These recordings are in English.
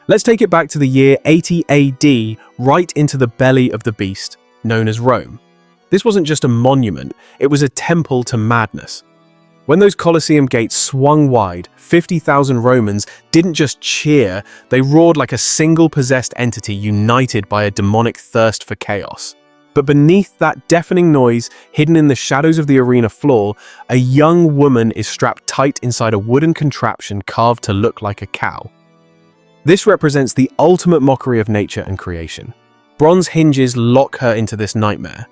Let's take it back to the year 80 AD, right into the belly of the beast, known as Rome. This wasn't just a monument, it was a temple to madness. When those Colosseum gates swung wide, 50,000 Romans didn't just cheer, they roared like a single possessed entity united by a demonic thirst for chaos. But beneath that deafening noise, hidden in the shadows of the arena floor, a young woman is strapped tight inside a wooden contraption carved to look like a cow. This represents the ultimate mockery of nature and creation. Bronze hinges lock her into this nightmare.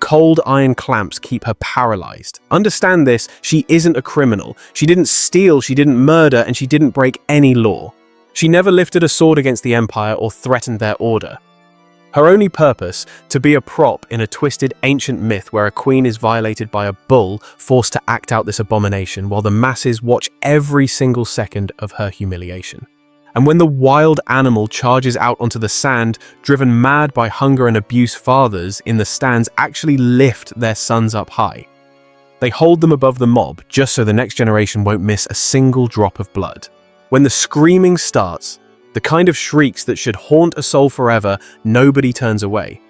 Cold iron clamps keep her paralyzed. Understand this, she isn't a criminal. She didn't steal, she didn't murder, and she didn't break any law. She never lifted a sword against the empire or threatened their order. Her only purpose, to be a prop in a twisted ancient myth where a queen is violated by a bull forced to act out this abomination while the masses watch every single second of her humiliation. And when the wild animal charges out onto the sand, driven mad by hunger and abuse, fathers in the stands actually lift their sons up high. They hold them above the mob just so the next generation won't miss a single drop of blood. When the screaming starts, the kind of shrieks that should haunt a soul forever, nobody turns away.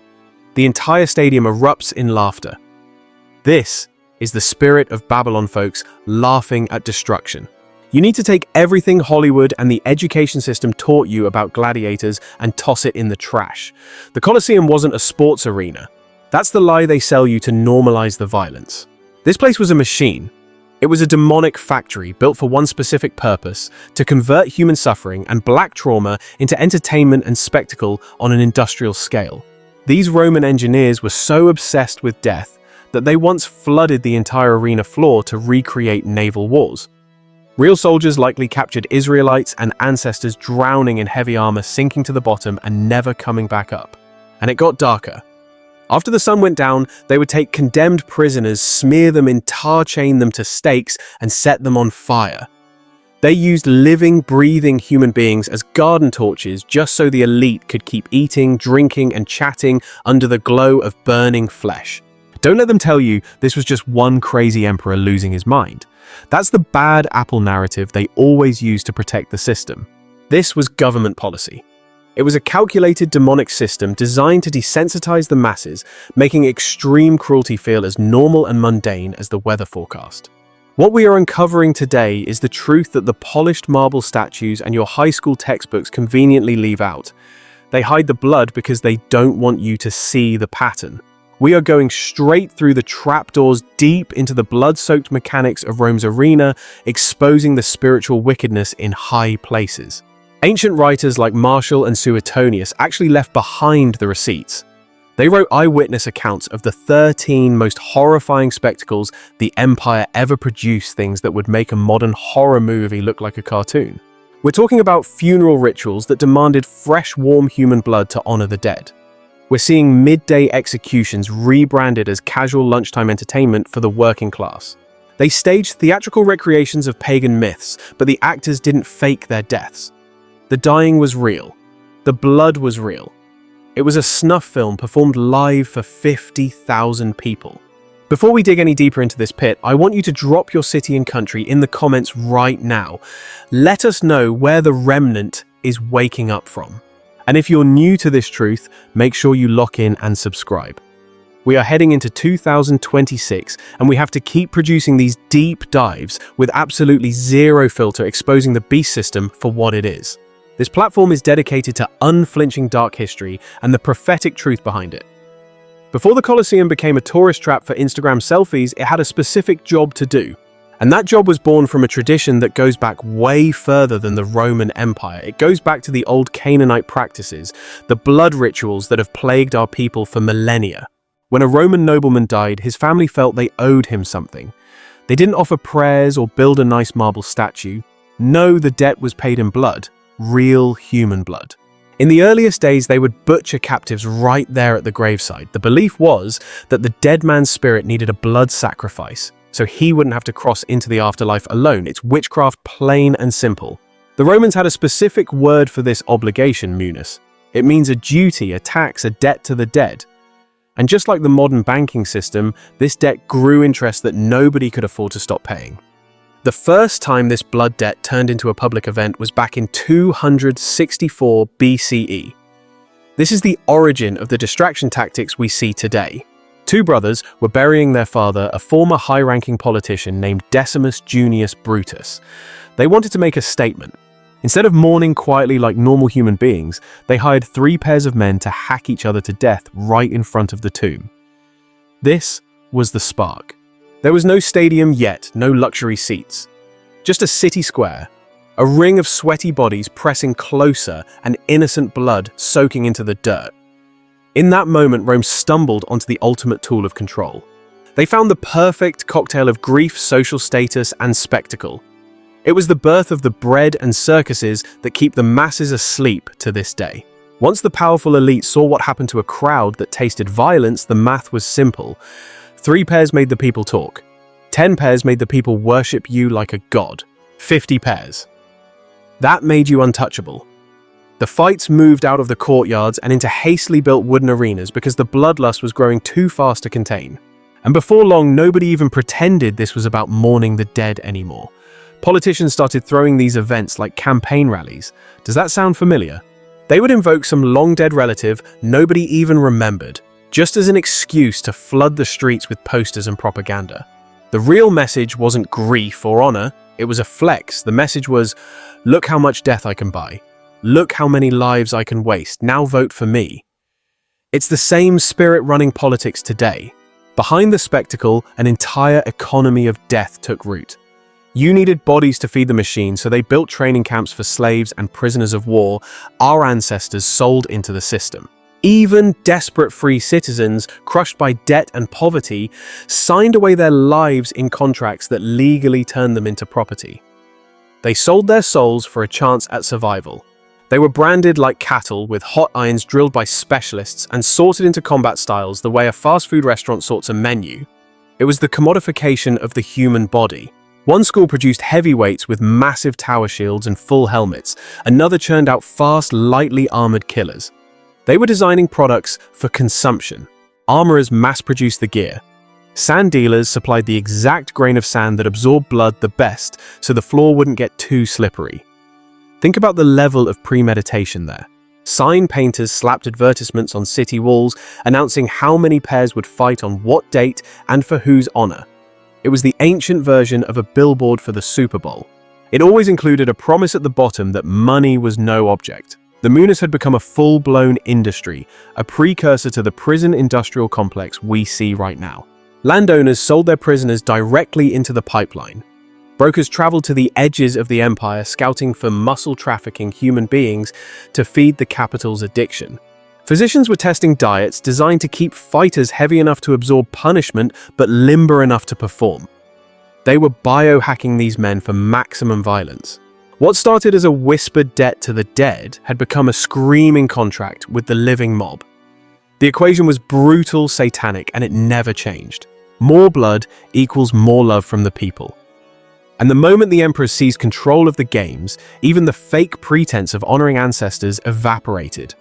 The entire stadium erupts in laughter. This is the spirit of Babylon, folks, laughing at destruction. You need to take everything Hollywood and the education system taught you about gladiators and toss it in the trash. The Colosseum wasn't a sports arena. That's the lie they sell you to normalize the violence. This place was a machine. It was a demonic factory built for one specific purpose: to convert human suffering and black trauma into entertainment and spectacle on an industrial scale. These Roman engineers were so obsessed with death that they once flooded the entire arena floor to recreate naval wars. Real soldiers likely captured Israelites and ancestors drowning in heavy armor, sinking to the bottom and never coming back up. And it got darker. After the sun went down, they would take condemned prisoners, smear them in tar, chain them to stakes, and set them on fire. They used living, breathing human beings as garden torches just so the elite could keep eating, drinking, and chatting under the glow of burning flesh. Don't let them tell you this was just one crazy emperor losing his mind. That's the bad apple narrative they always use to protect the system. This was government policy. It was a calculated demonic system designed to desensitize the masses, making extreme cruelty feel as normal and mundane as the weather forecast. What we are uncovering today is the truth that the polished marble statues and your high school textbooks conveniently leave out. They hide the blood because they don't want you to see the pattern. We are going straight through the trapdoors deep into the blood-soaked mechanics of Rome's arena, exposing the spiritual wickedness in high places. Ancient writers like Martial and Suetonius actually left behind the receipts. They wrote eyewitness accounts of the 13 most horrifying spectacles the empire ever produced, things that would make a modern horror movie look like a cartoon. We're talking about funeral rituals that demanded fresh, warm human blood to honor the dead. We're seeing midday executions rebranded as casual lunchtime entertainment for the working class. They staged theatrical recreations of pagan myths, but the actors didn't fake their deaths. The dying was real. The blood was real. It was a snuff film performed live for 50,000 people. Before we dig any deeper into this pit, I want you to drop your city and country in the comments right now. Let us know where the remnant is waking up from. And if you're new to this truth, make sure you lock in and subscribe. We are heading into 2026, and we have to keep producing these deep dives with absolutely zero filter, exposing the beast system for what it is. This platform is dedicated to unflinching dark history and the prophetic truth behind it. Before the Colosseum became a tourist trap for Instagram selfies, it had a specific job to do. And that job was born from a tradition that goes back way further than the Roman Empire. It goes back to the old Canaanite practices, the blood rituals that have plagued our people for millennia. When a Roman nobleman died, his family felt they owed him something. They didn't offer prayers or build a nice marble statue. No, the debt was paid in blood, real human blood. In the earliest days, they would butcher captives right there at the graveside. The belief was that the dead man's spirit needed a blood sacrifice, so he wouldn't have to cross into the afterlife alone. It's witchcraft, plain and simple. The Romans had a specific word for this obligation, munus. It means a duty, a tax, a debt to the dead. And just like the modern banking system, this debt grew interest that nobody could afford to stop paying. The first time this blood debt turned into a public event was back in 264 BCE. This is the origin of the distraction tactics we see today. Two brothers were burying their father, a former high-ranking politician named Decimus Junius Brutus. They wanted to make a statement. Instead of mourning quietly like normal human beings, they hired 3 pairs of men to hack each other to death right in front of the tomb. This was the spark. There was no stadium yet, no luxury seats. Just a city square, a ring of sweaty bodies pressing closer and innocent blood soaking into the dirt. In that moment, Rome stumbled onto the ultimate tool of control. They found the perfect cocktail of grief, social status, and spectacle. It was the birth of the bread and circuses that keep the masses asleep to this day. Once the powerful elite saw what happened to a crowd that tasted violence, the math was simple. 3 pairs made the people talk. 10 pairs made the people worship you like a god. 50 pairs. That made you untouchable. The fights moved out of the courtyards and into hastily built wooden arenas because the bloodlust was growing too fast to contain. And before long, nobody even pretended this was about mourning the dead anymore. Politicians started throwing these events like campaign rallies. Does that sound familiar? They would invoke some long-dead relative nobody even remembered, just as an excuse to flood the streets with posters and propaganda. The real message wasn't grief or honor, it was a flex. The message was, look how much death I can buy. Look how many lives I can waste. Now vote for me. It's the same spirit running politics today. Behind the spectacle, an entire economy of death took root. You needed bodies to feed the machine, so they built training camps for slaves and prisoners of war our ancestors sold into the system. Even desperate free citizens, crushed by debt and poverty, signed away their lives in contracts that legally turned them into property. They sold their souls for a chance at survival. They were branded like cattle with hot irons drilled by specialists and sorted into combat styles the way a fast food restaurant sorts a menu. It was the commodification of the human body. One school produced heavyweights with massive tower shields and full helmets. Another churned out fast, lightly armored killers. They were designing products for consumption. Armorers mass-produced the gear. Sand dealers supplied the exact grain of sand that absorbed blood the best so the floor wouldn't get too slippery. Think about the level of premeditation there. Sign painters slapped advertisements on city walls announcing how many pairs would fight on what date and for whose honor. It was the ancient version of a billboard for the Super Bowl. It always included a promise at the bottom that money was no object. The Munis had become a full-blown industry, a precursor to the prison industrial complex we see right now. Landowners sold their prisoners directly into the pipeline. Brokers traveled to the edges of the empire, scouting for muscle-trafficking human beings to feed the capital's addiction. Physicians were testing diets designed to keep fighters heavy enough to absorb punishment but limber enough to perform. They were biohacking these men for maximum violence. What started as a whispered debt to the dead had become a screaming contract with the living mob. The equation was brutal, satanic, and it never changed. More blood equals more love from the people. And the moment the emperor seized control of the games, even the fake pretense of honoring ancestors evaporated.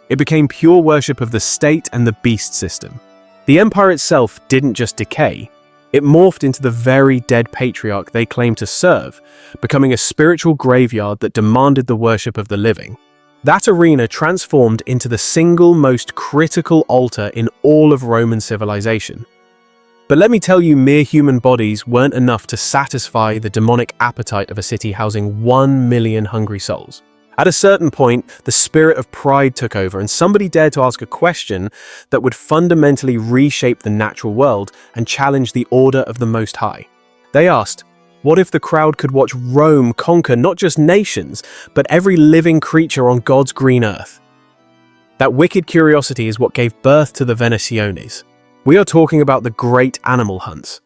It became pure worship of the state and the beast system. The empire itself didn't just decay, it morphed into the very dead patriarch they claimed to serve, becoming a spiritual graveyard that demanded the worship of the living. That arena transformed into the single most critical altar in all of Roman civilization. But let me tell you, mere human bodies weren't enough to satisfy the demonic appetite of a city housing 1 million hungry souls. At a certain point, the spirit of pride took over, and somebody dared to ask a question that would fundamentally reshape the natural world and challenge the order of the Most High. They asked, what if the crowd could watch Rome conquer not just nations, but every living creature on God's green earth? That wicked curiosity is what gave birth to the Venationes. We are talking about the great animal hunts.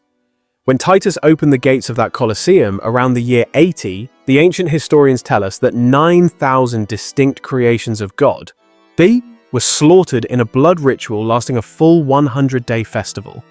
When Titus opened the gates of that Colosseum around the year 80, the ancient historians tell us that 9,000 distinct creations of God were slaughtered in a blood ritual lasting a full 100-day festival.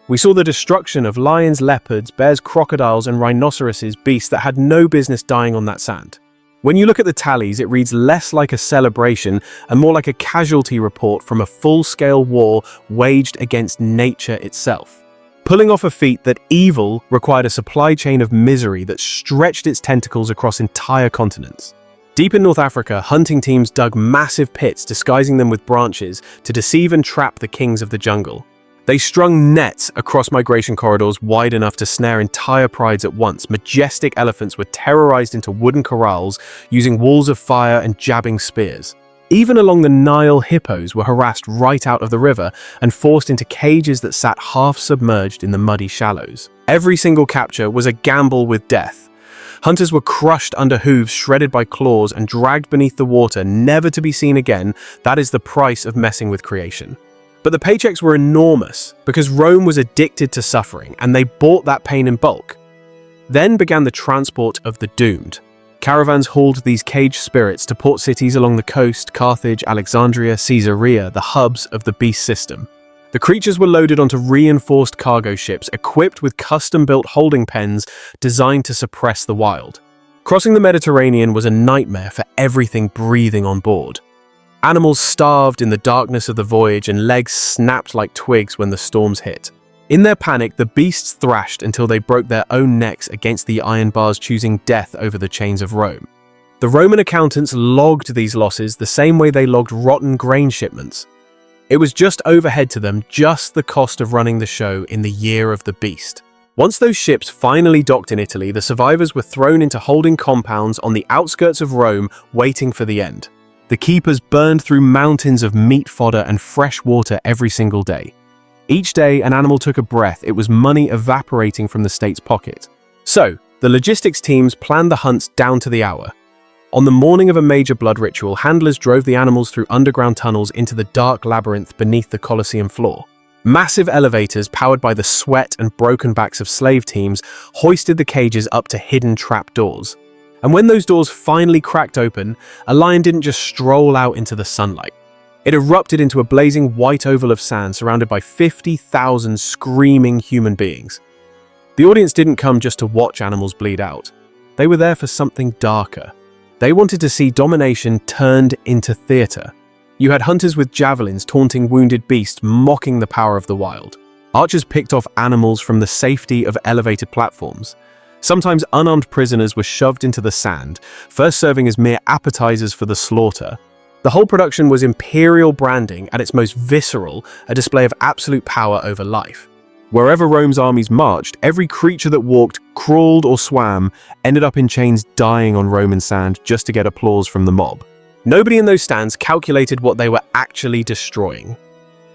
We saw the destruction of lions, leopards, bears, crocodiles, and rhinoceroses, beasts that had no business dying on that sand. When you look at the tallies, it reads less like a celebration and more like a casualty report from a full-scale war waged against nature itself. pulling off a feat that evil required a supply chain of misery that stretched its tentacles across entire continents. Deep in North Africa, hunting teams dug massive pits, disguising them with branches to deceive and trap the kings of the jungle. They strung nets across migration corridors wide enough to snare entire prides at once. Majestic elephants were terrorized into wooden corrals using walls of fire and jabbing spears. Even along the Nile, hippos were harassed right out of the river and forced into cages that sat half submerged in the muddy shallows. Every single capture was a gamble with death. Hunters were crushed under hooves, shredded by claws, and dragged beneath the water, never to be seen again. That is the price of messing with creation. But the paychecks were enormous because Rome was addicted to suffering, and they bought that pain in bulk. Then began the transport of the doomed. Caravans hauled these caged spirits to port cities along the coast: Carthage, Alexandria, Caesarea, the hubs of the beast system. The creatures were loaded onto reinforced cargo ships equipped with custom-built holding pens designed to suppress the wild. Crossing the Mediterranean was a nightmare for everything breathing on board. Animals starved in the darkness of the voyage, and legs snapped like twigs when the storms hit. In their panic, the beasts thrashed until they broke their own necks against the iron bars, choosing death over the chains of Rome. The Roman accountants logged these losses the same way they logged rotten grain shipments. It was just overhead to them, just the cost of running the show in the year of the beast. Once those ships finally docked in Italy, the survivors were thrown into holding compounds on the outskirts of Rome, waiting for the end. The keepers burned through mountains of meat fodder and fresh water every single day. Each day an animal took a breath, it was money evaporating from the state's pocket. So, the logistics teams planned the hunts down to the hour. On the morning of a major blood ritual, handlers drove the animals through underground tunnels into the dark labyrinth beneath the Colosseum floor. Massive elevators, powered by the sweat and broken backs of slave teams, hoisted the cages up to hidden trap doors. And when those doors finally cracked open, a lion didn't just stroll out into the sunlight. It erupted into a blazing white oval of sand surrounded by 50,000 screaming human beings. The audience didn't come just to watch animals bleed out. They were there for something darker. They wanted to see domination turned into theater. You had hunters with javelins taunting wounded beasts, mocking the power of the wild. Archers picked off animals from the safety of elevated platforms. Sometimes unarmed prisoners were shoved into the sand, first serving as mere appetizers for the slaughter. The whole production was imperial branding at its most visceral, a display of absolute power over life. Wherever Rome's armies marched, every creature that walked, crawled, or swam ended up in chains, dying on Roman sand just to get applause from the mob. Nobody in those stands calculated what they were actually destroying.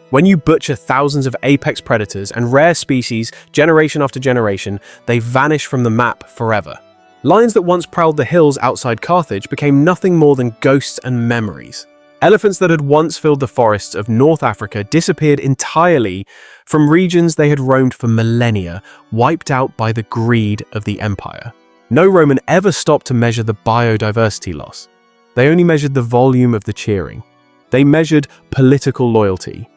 When you butcher thousands of apex predators and rare species generation after generation, they vanish from the map forever. Lions that once prowled the hills outside Carthage became nothing more than ghosts and memories. Elephants that had once filled the forests of North Africa disappeared entirely from regions they had roamed for millennia, wiped out by the greed of the empire. No Roman ever stopped to measure the biodiversity loss. They only measured the volume of the cheering. They measured political loyalty.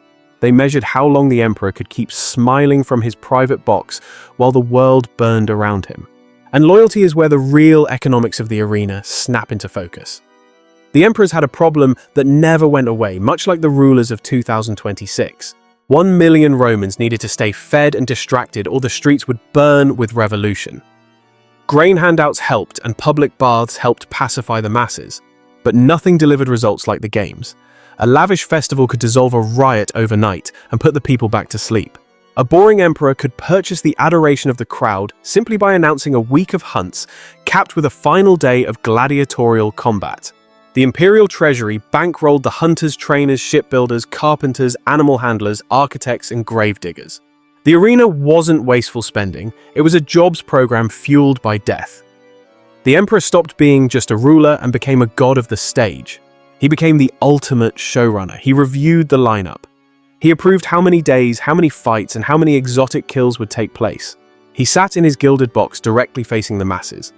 They measured how long the emperor could keep smiling from his private box while the world burned around him. And loyalty is where the real economics of the arena snap into focus. The emperors had a problem that never went away, much like the rulers of 2026. 1 million Romans needed to stay fed and distracted, or the streets would burn with revolution. Grain handouts helped, and public baths helped pacify the masses. But nothing delivered results like the games. A lavish festival could dissolve a riot overnight and put the people back to sleep. A boring emperor could purchase the adoration of the crowd simply by announcing a week of hunts, capped with a final day of gladiatorial combat. The imperial treasury bankrolled the hunters, trainers, shipbuilders, carpenters, animal handlers, architects, and grave diggers. The arena wasn't wasteful spending, it was a jobs program fueled by death. The emperor stopped being just a ruler and became a god of the stage. He became the ultimate showrunner. He reviewed the lineup. He approved how many days, how many fights, and how many exotic kills would take place. He sat in his gilded box directly facing the masses.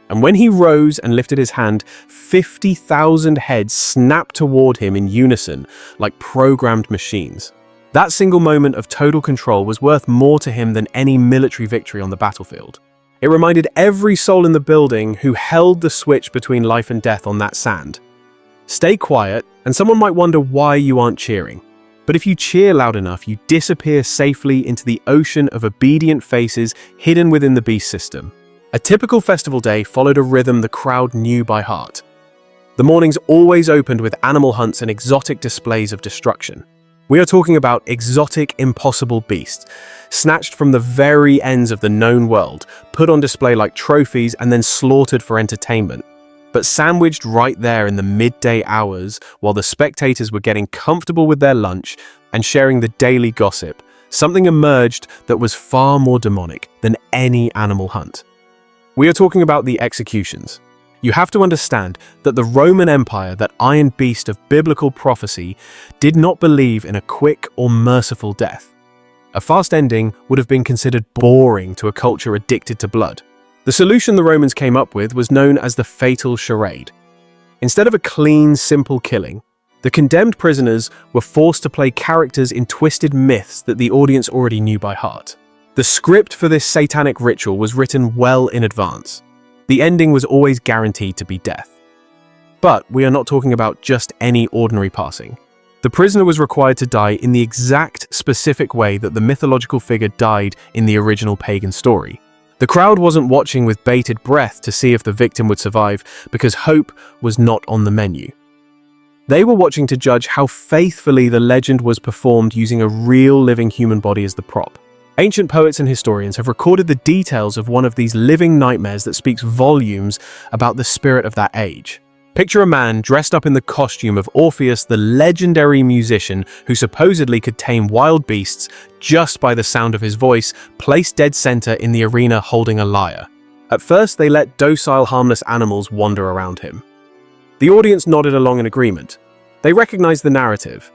And when he rose and lifted his hand, 50,000 heads snapped toward him in unison, like programmed machines. That single moment of total control was worth more to him than any military victory on the battlefield. It reminded every soul in the building who held the switch between life and death on that sand. Stay quiet, and someone might wonder why you aren't cheering. But if you cheer loud enough, you disappear safely into the ocean of obedient faces hidden within the beast system. A typical festival day followed a rhythm the crowd knew by heart. The mornings always opened with animal hunts and exotic displays of destruction. We are talking about exotic, impossible beasts, snatched from the very ends of the known world, put on display like trophies and then slaughtered for entertainment. But sandwiched right there in the midday hours, while the spectators were getting comfortable with their lunch and sharing the daily gossip, something emerged that was far more demonic than any animal hunt. We are talking about the executions. You have to understand that the Roman Empire, that iron beast of biblical prophecy, did not believe in a quick or merciful death. A fast ending would have been considered boring to a culture addicted to blood. The solution the Romans came up with was known as the fatal charade. Instead of a clean, simple killing, the condemned prisoners were forced to play characters in twisted myths that the audience already knew by heart. The script for this satanic ritual was written well in advance. The ending was always guaranteed to be death. But we are not talking about just any ordinary passing. The prisoner was required to die in the exact specific way that the mythological figure died in the original pagan story. The crowd wasn't watching with bated breath to see if the victim would survive because hope was not on the menu. They were watching to judge how faithfully the legend was performed using a real living human body as the prop. Ancient poets and historians have recorded the details of one of these living nightmares that speaks volumes about the spirit of that age. Picture a man dressed up in the costume of Orpheus, the legendary musician who supposedly could tame wild beasts just by the sound of his voice, placed dead center in the arena holding a lyre. At first, they let docile, harmless animals wander around him. The audience nodded along in agreement. They recognized the narrative.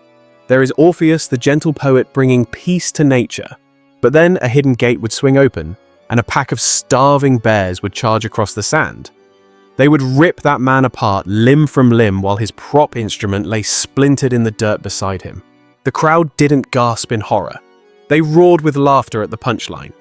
There is Orpheus, the gentle poet, bringing peace to nature. But then a hidden gate would swing open, and a pack of starving bears would charge across the sand. They would rip that man apart limb from limb while his prop instrument lay splintered in the dirt beside him. The crowd didn't gasp in horror. They roared with laughter at the punchline.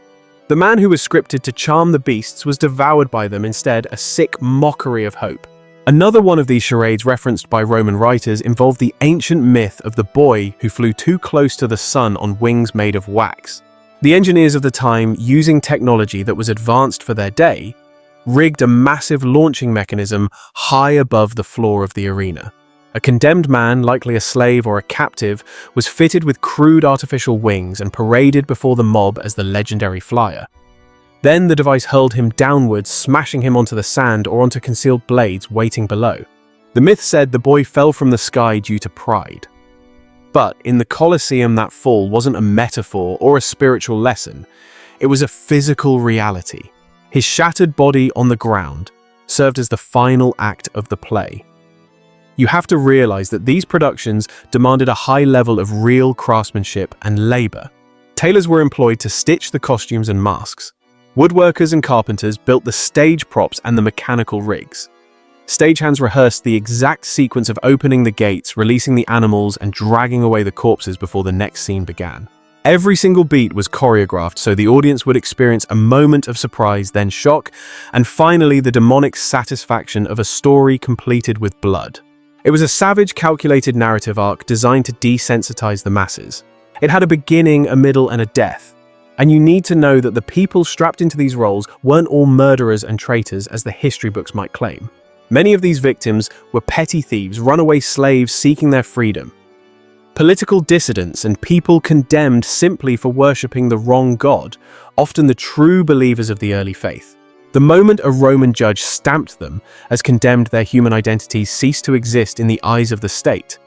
The man who was scripted to charm the beasts was devoured by them instead, a sick mockery of hope. Another one of these charades referenced by Roman writers involved the ancient myth of the boy who flew too close to the sun on wings made of wax. The engineers of the time, using technology that was advanced for their day, rigged a massive launching mechanism high above the floor of the arena. A condemned man, likely a slave or a captive, was fitted with crude artificial wings and paraded before the mob as the legendary flyer. Then the device hurled him downwards, smashing him onto the sand or onto concealed blades waiting below. The myth said the boy fell from the sky due to pride. But in the Colosseum, that fall wasn't a metaphor or a spiritual lesson. It was a physical reality. His shattered body on the ground served as the final act of the play. You have to realize that these productions demanded a high level of real craftsmanship and labor. Tailors were employed to stitch the costumes and masks. Woodworkers and carpenters built the stage props and the mechanical rigs. Stagehands rehearsed the exact sequence of opening the gates, releasing the animals, and dragging away the corpses before the next scene began. Every single beat was choreographed so the audience would experience a moment of surprise, then shock, and finally the demonic satisfaction of a story completed with blood. It was a savage, calculated narrative arc designed to desensitize the masses. It had a beginning, a middle, and a death. And you need to know that the people strapped into these roles weren't all murderers and traitors as the history books might claim. Many of these victims were petty thieves, runaway slaves seeking their freedom, political dissidents, and people condemned simply for worshipping the wrong god, often the true believers of the early faith. The moment a Roman judge stamped them as condemned, their human identities ceased to exist in the eyes of the state.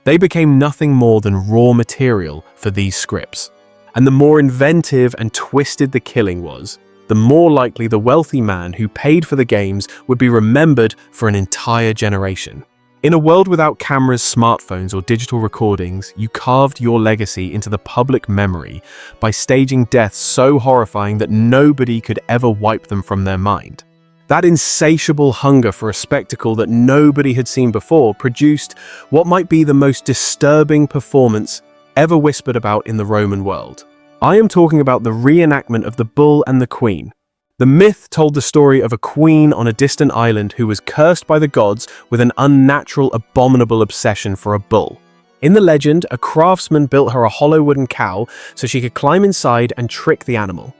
They became nothing more than raw material for these scripts. And the more inventive and twisted the killing was, the more likely the wealthy man who paid for the games would be remembered for an entire generation. In a world without cameras, smartphones, or digital recordings, you carved your legacy into the public memory by staging deaths so horrifying that nobody could ever wipe them from their mind. That insatiable hunger for a spectacle that nobody had seen before produced what might be the most disturbing performance ever whispered about in the Roman world. I am talking about the reenactment of the Bull and the Queen. The myth told the story of a queen on a distant island who was cursed by the gods with an unnatural, abominable obsession for a bull. In the legend, a craftsman built her a hollow wooden cow so she could climb inside and trick the animal.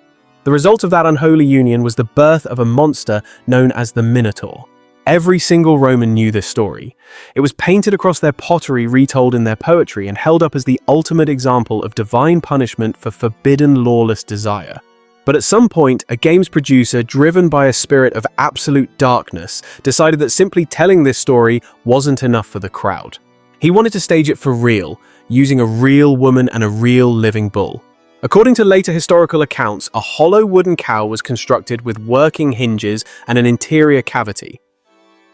The result of that unholy union was the birth of a monster known as the Minotaur. Every single Roman knew this story. It was painted across their pottery, retold in their poetry, and held up as the ultimate example of divine punishment for forbidden, lawless desire. But at some point, a games producer, driven by a spirit of absolute darkness, decided that simply telling this story wasn't enough for the crowd. He wanted to stage it for real, using a real woman and a real living bull. According to later historical accounts, a hollow wooden cow was constructed with working hinges and an interior cavity.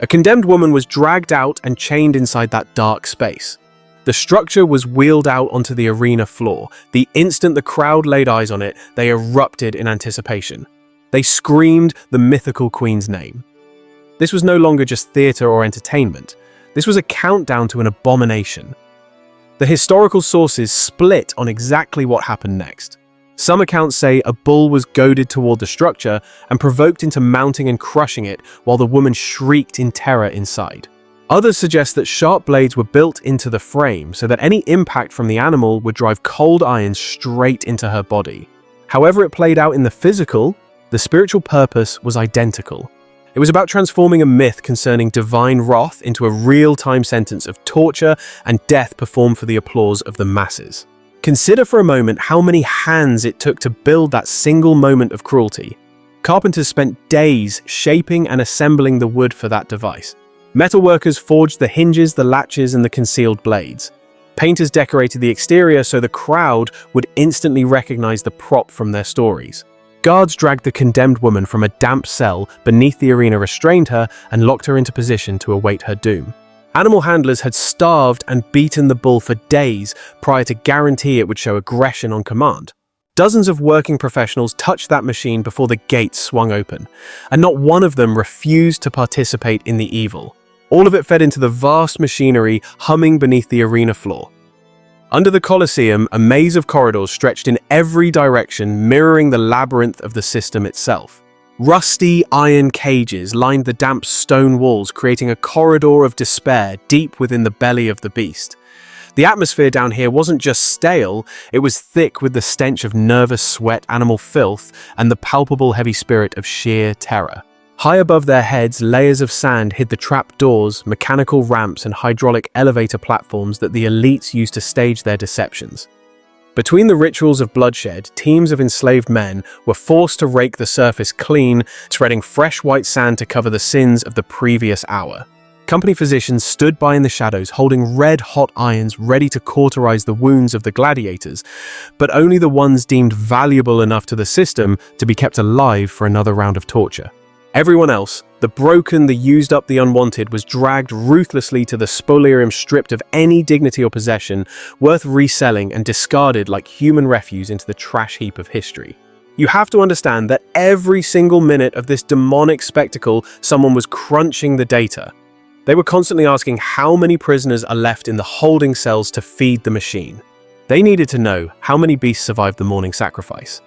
A condemned woman was dragged out and chained inside that dark space. The structure was wheeled out onto the arena floor. The instant the crowd laid eyes on it, they erupted in anticipation. They screamed the mythical queen's name. This was no longer just theatre or entertainment. This was a countdown to an abomination. The historical sources split on exactly what happened next. Some accounts say a bull was goaded toward the structure and provoked into mounting and crushing it while the woman shrieked in terror inside. Others suggest that sharp blades were built into the frame so that any impact from the animal would drive cold iron straight into her body. However it played out in the physical, the spiritual purpose was identical. It was about transforming a myth concerning divine wrath into a real-time sentence of torture and death performed for the applause of the masses. Consider for a moment how many hands it took to build that single moment of cruelty. Carpenters spent days shaping and assembling the wood for that device. Metalworkers forged the hinges, the latches, and the concealed blades. Painters decorated the exterior so the crowd would instantly recognize the prop from their stories. Guards dragged the condemned woman from a damp cell beneath the arena, restrained her, and locked her into position to await her doom. Animal handlers had starved and beaten the bull for days prior to guarantee it would show aggression on command. Dozens of working professionals touched that machine before the gates swung open, and not one of them refused to participate in the evil. All of it fed into the vast machinery humming beneath the arena floor. Under the Colosseum, a maze of corridors stretched in every direction, mirroring the labyrinth of the system itself. Rusty iron cages lined the damp stone walls, creating a corridor of despair deep within the belly of the beast. The atmosphere down here wasn't just stale, it was thick with the stench of nervous sweat, animal filth, and the palpable heavy spirit of sheer terror. High above their heads, layers of sand hid the trap doors, mechanical ramps, and hydraulic elevator platforms that the elites used to stage their deceptions. Between the rituals of bloodshed, teams of enslaved men were forced to rake the surface clean, spreading fresh white sand to cover the sins of the previous hour. Company physicians stood by in the shadows, holding red-hot irons ready to cauterize the wounds of the gladiators, but only the ones deemed valuable enough to the system to be kept alive for another round of torture. Everyone else, the broken, the used up, the unwanted, was dragged ruthlessly to the spoliarium, stripped of any dignity or possession worth reselling, and discarded like human refuse into the trash heap of history. You have to understand that every single minute of this demonic spectacle, someone was crunching the data. They were constantly asking how many prisoners are left in the holding cells to feed the machine. They needed to know how many beasts survived the morning sacrifice.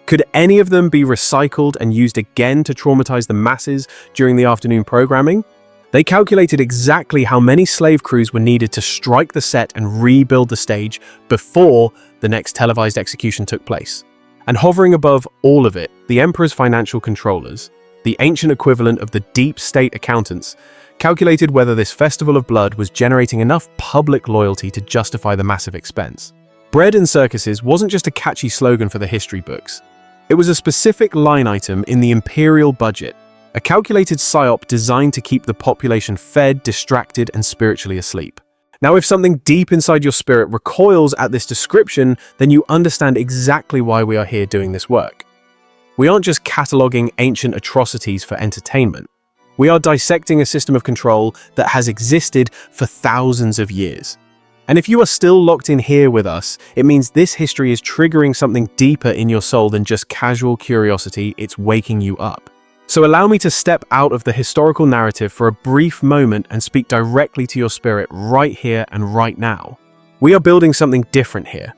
Could any of them be recycled and used again to traumatize the masses during the afternoon programming? They calculated exactly how many slave crews were needed to strike the set and rebuild the stage before the next televised execution took place. And hovering above all of it, the emperor's financial controllers, the ancient equivalent of the deep state accountants, calculated whether this festival of blood was generating enough public loyalty to justify the massive expense. Bread and circuses wasn't just a catchy slogan for the history books. It was a specific line item in the imperial budget, a calculated psyop designed to keep the population fed, distracted, and spiritually asleep. Now, if something deep inside your spirit recoils at this description, then you understand exactly why we are here doing this work. We aren't just cataloging ancient atrocities for entertainment. We are dissecting a system of control that has existed for thousands of years. And if you are still locked in here with us, it means this history is triggering something deeper in your soul than just casual curiosity, it's waking you up. So allow me to step out of the historical narrative for a brief moment and speak directly to your spirit right here and right now. We are building something different here.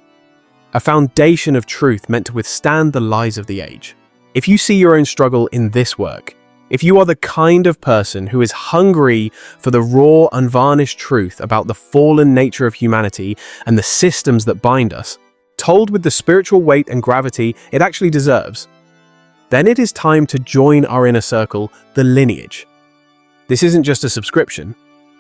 A foundation of truth meant to withstand the lies of the age. If you see your own struggle in this work, If you are the kind of person who is hungry for the raw, unvarnished truth about the fallen nature of humanity and the systems that bind us, told with the spiritual weight and gravity it actually deserves, then it is time to join our inner circle, the lineage. This isn't just a subscription,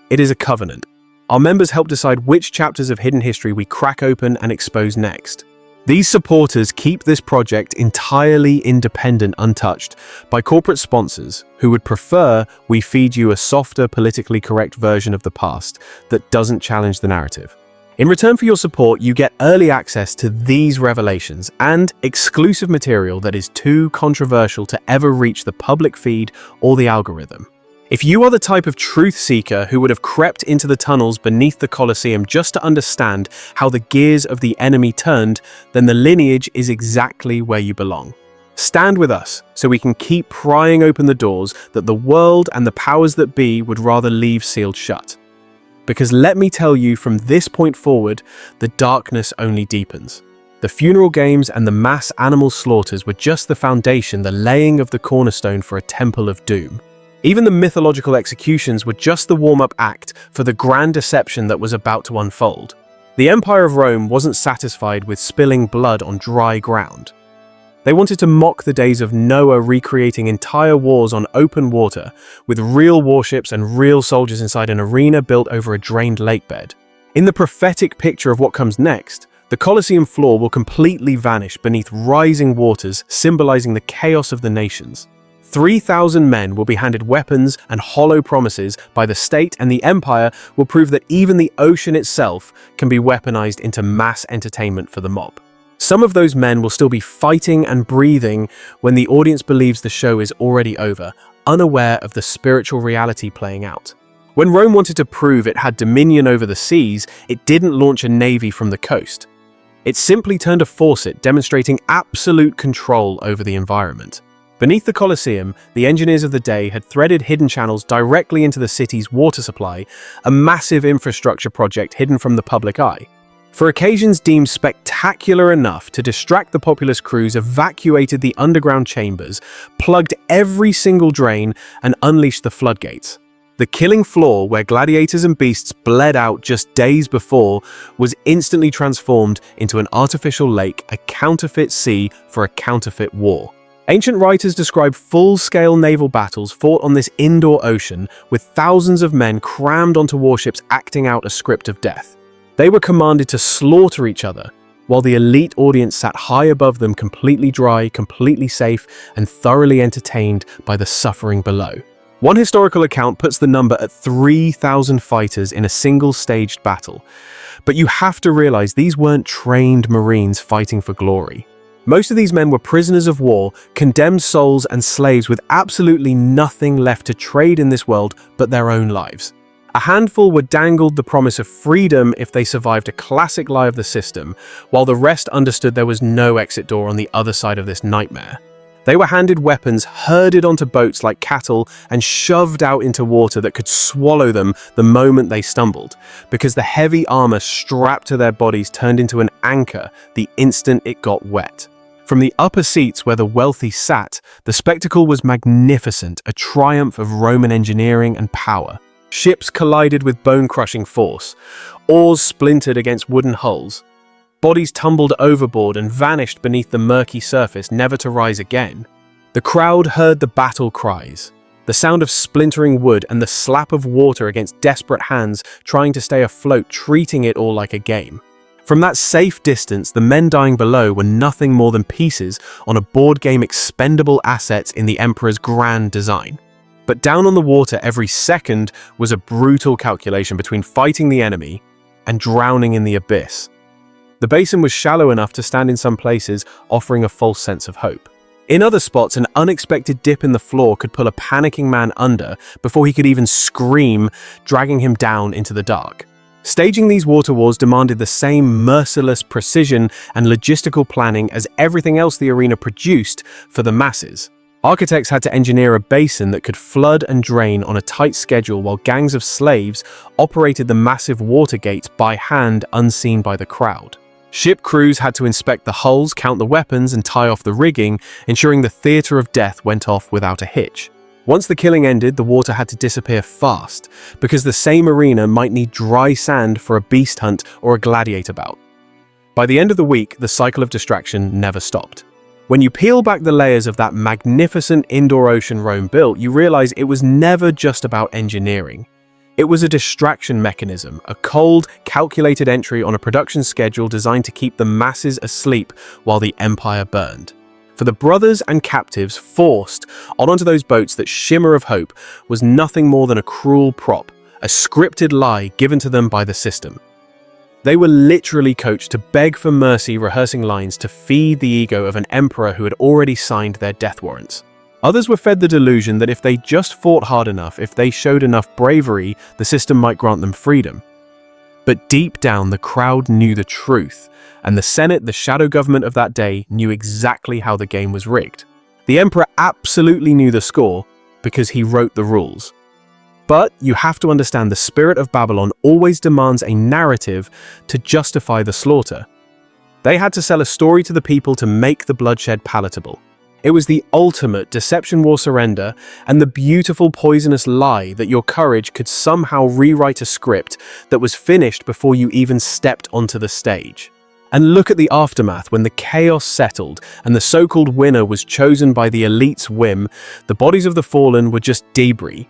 it is a covenant. Our members help decide which chapters of hidden history we crack open and expose next. These supporters keep this project entirely independent, untouched by corporate sponsors who would prefer we feed you a softer, politically correct version of the past that doesn't challenge the narrative. In return for your support, you get early access to these revelations and exclusive material that is too controversial to ever reach the public feed or the algorithm. If you are the type of truth seeker who would have crept into the tunnels beneath the Colosseum just to understand how the gears of the enemy turned, then the lineage is exactly where you belong. Stand with us so we can keep prying open the doors that the world and the powers that be would rather leave sealed shut. Because let me tell you, from this point forward, the darkness only deepens. The funeral games and the mass animal slaughters were just the foundation, the laying of the cornerstone for a temple of doom. Even the mythological executions were just the warm-up act for the grand deception that was about to unfold. The Empire of Rome wasn't satisfied with spilling blood on dry ground. They wanted to mock the days of Noah recreating entire wars on open water, with real warships and real soldiers inside an arena built over a drained lake bed. In the prophetic picture of what comes next, the Colosseum floor will completely vanish beneath rising waters, symbolizing the chaos of the nations. 3,000 men will be handed weapons and hollow promises by the state, and the empire will prove that even the ocean itself can be weaponized into mass entertainment for the mob. Some of those men will still be fighting and breathing when the audience believes the show is already over, unaware of the spiritual reality playing out. When Rome wanted to prove it had dominion over the seas, it didn't launch a navy from the coast. It simply turned a faucet, demonstrating absolute control over the environment. Beneath the Colosseum, the engineers of the day had threaded hidden channels directly into the city's water supply, a massive infrastructure project hidden from the public eye. For occasions deemed spectacular enough to distract the populous crews, evacuated the underground chambers, plugged every single drain, and unleashed the floodgates. The killing floor, where gladiators and beasts bled out just days before, was instantly transformed into an artificial lake, a counterfeit sea for a counterfeit war. Ancient writers describe full-scale naval battles fought on this indoor ocean, with thousands of men crammed onto warships acting out a script of death. They were commanded to slaughter each other, while the elite audience sat high above them, completely dry, completely safe, and thoroughly entertained by the suffering below. One historical account puts the number at 3,000 fighters in a single staged battle. But you have to realize these weren't trained Marines fighting for glory. Most of these men were prisoners of war, condemned souls and slaves with absolutely nothing left to trade in this world but their own lives. A handful were dangled the promise of freedom if they survived a classic lie of the system, while the rest understood there was no exit door on the other side of this nightmare. They were handed weapons, herded onto boats like cattle, and shoved out into water that could swallow them the moment they stumbled, because the heavy armor strapped to their bodies turned into an anchor the instant it got wet. From the upper seats where the wealthy sat, the spectacle was magnificent, a triumph of Roman engineering and power. Ships collided with bone-crushing force, oars splintered against wooden hulls. Bodies tumbled overboard and vanished beneath the murky surface, never to rise again. The crowd heard the battle cries, the sound of splintering wood and the slap of water against desperate hands trying to stay afloat, treating it all like a game. From that safe distance, the men dying below were nothing more than pieces on a board game, expendable assets in the Emperor's grand design. But down on the water, every second was a brutal calculation between fighting the enemy and drowning in the abyss. The basin was shallow enough to stand in some places, offering a false sense of hope. In other spots, an unexpected dip in the floor could pull a panicking man under before he could even scream, dragging him down into the dark. Staging these water wars demanded the same merciless precision and logistical planning as everything else the arena produced for the masses. Architects had to engineer a basin that could flood and drain on a tight schedule, while gangs of slaves operated the massive water gates by hand, unseen by the crowd. Ship crews had to inspect the hulls, count the weapons, and tie off the rigging, ensuring the theater of death went off without a hitch. Once the killing ended, the water had to disappear fast, because the same arena might need dry sand for a beast hunt or a gladiator bout. By the end of the week, the cycle of distraction never stopped. When you peel back the layers of that magnificent indoor ocean Rome built, you realize it was never just about engineering. It was a distraction mechanism, a cold, calculated entry on a production schedule designed to keep the masses asleep while the empire burned. For the brothers and captives forced onto those boats, that shimmer of hope was nothing more than a cruel prop, a scripted lie given to them by the system. They were literally coached to beg for mercy, rehearsing lines to feed the ego of an emperor who had already signed their death warrants. Others were fed the delusion that if they just fought hard enough, if they showed enough bravery, the system might grant them freedom. But deep down, the crowd knew the truth, and the Senate, the shadow government of that day, knew exactly how the game was rigged. The emperor absolutely knew the score because he wrote the rules. But you have to understand, the spirit of Babylon always demands a narrative to justify the slaughter. They had to sell a story to the people to make the bloodshed palatable. It was the ultimate deception war surrender, and the beautiful poisonous lie that your courage could somehow rewrite a script that was finished before you even stepped onto the stage. And look at the aftermath. When the chaos settled and the so-called winner was chosen by the elite's whim, the bodies of the fallen were just debris.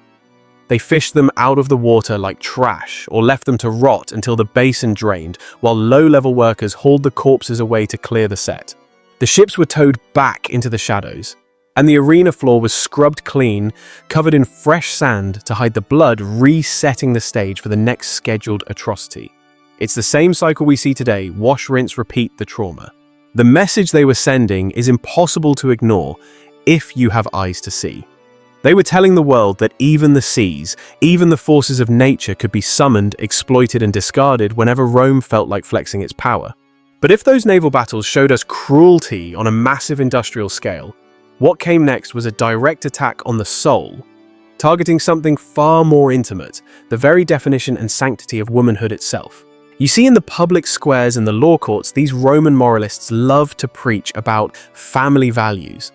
They fished them out of the water like trash, or left them to rot until the basin drained, while low-level workers hauled the corpses away to clear the set. The ships were towed back into the shadows, and the arena floor was scrubbed clean, covered in fresh sand to hide the blood, resetting the stage for the next scheduled atrocity. It's the same cycle we see today: wash, rinse, repeat the trauma. The message they were sending is impossible to ignore if you have eyes to see. They were telling the world that even the seas, even the forces of nature could be summoned, exploited, and discarded whenever Rome felt like flexing its power. But if those naval battles showed us cruelty on a massive industrial scale, what came next was a direct attack on the soul, targeting something far more intimate, the very definition and sanctity of womanhood itself. You see, in the public squares and the law courts, these Roman moralists loved to preach about family values,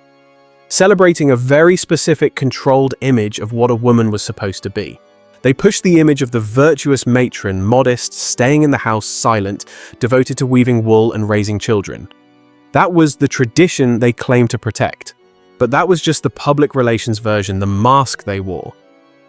celebrating a very specific, controlled image of what a woman was supposed to be. They pushed the image of the virtuous matron, modest, staying in the house, silent, devoted to weaving wool and raising children. That was the tradition they claimed to protect. But that was just the public relations version, the mask they wore.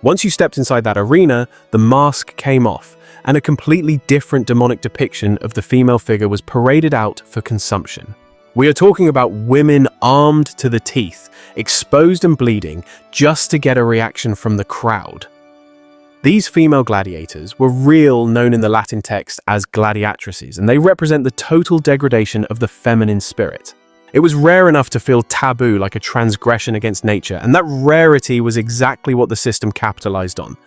Once you stepped inside that arena, the mask came off, and a completely different demonic depiction of the female figure was paraded out for consumption. We are talking about women armed to the teeth, exposed and bleeding, just to get a reaction from the crowd. These female gladiators were real, known in the Latin text as gladiatresses, and they represent the total degradation of the feminine spirit. It was rare enough to feel taboo, like a transgression against nature, and that rarity was exactly what the system capitalized on.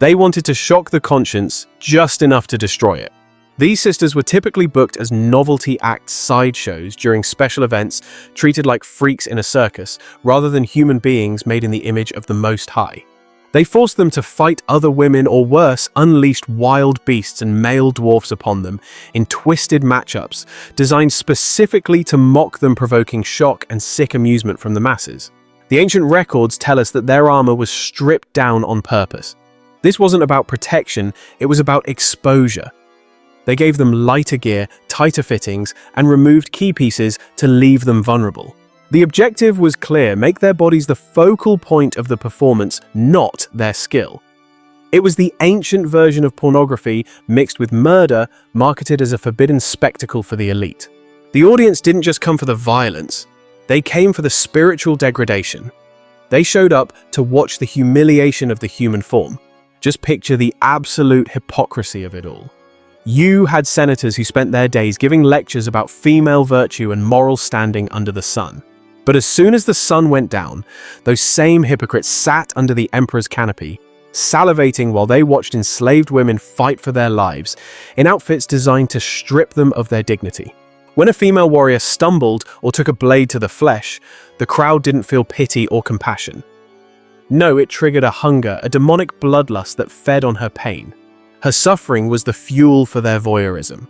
They wanted to shock the conscience just enough to destroy it. These sisters were typically booked as novelty act sideshows during special events, treated like freaks in a circus, rather than human beings made in the image of the Most High. They forced them to fight other women, or worse, unleashed wild beasts and male dwarfs upon them in twisted matchups, designed specifically to mock them, provoking shock and sick amusement from the masses. The ancient records tell us that their armor was stripped down on purpose. This wasn't about protection, it was about exposure. They gave them lighter gear, tighter fittings, and removed key pieces to leave them vulnerable. The objective was clear: make their bodies the focal point of the performance, not their skill. It was the ancient version of pornography mixed with murder, marketed as a forbidden spectacle for the elite. The audience didn't just come for the violence, they came for the spiritual degradation. They showed up to watch the humiliation of the human form. Just picture the absolute hypocrisy of it all. You had senators who spent their days giving lectures about female virtue and moral standing under the sun. But as soon as the sun went down, those same hypocrites sat under the emperor's canopy, salivating while they watched enslaved women fight for their lives in outfits designed to strip them of their dignity. When a female warrior stumbled or took a blade to the flesh, the crowd didn't feel pity or compassion. No, it triggered a hunger, a demonic bloodlust that fed on her pain. Her suffering was the fuel for their voyeurism.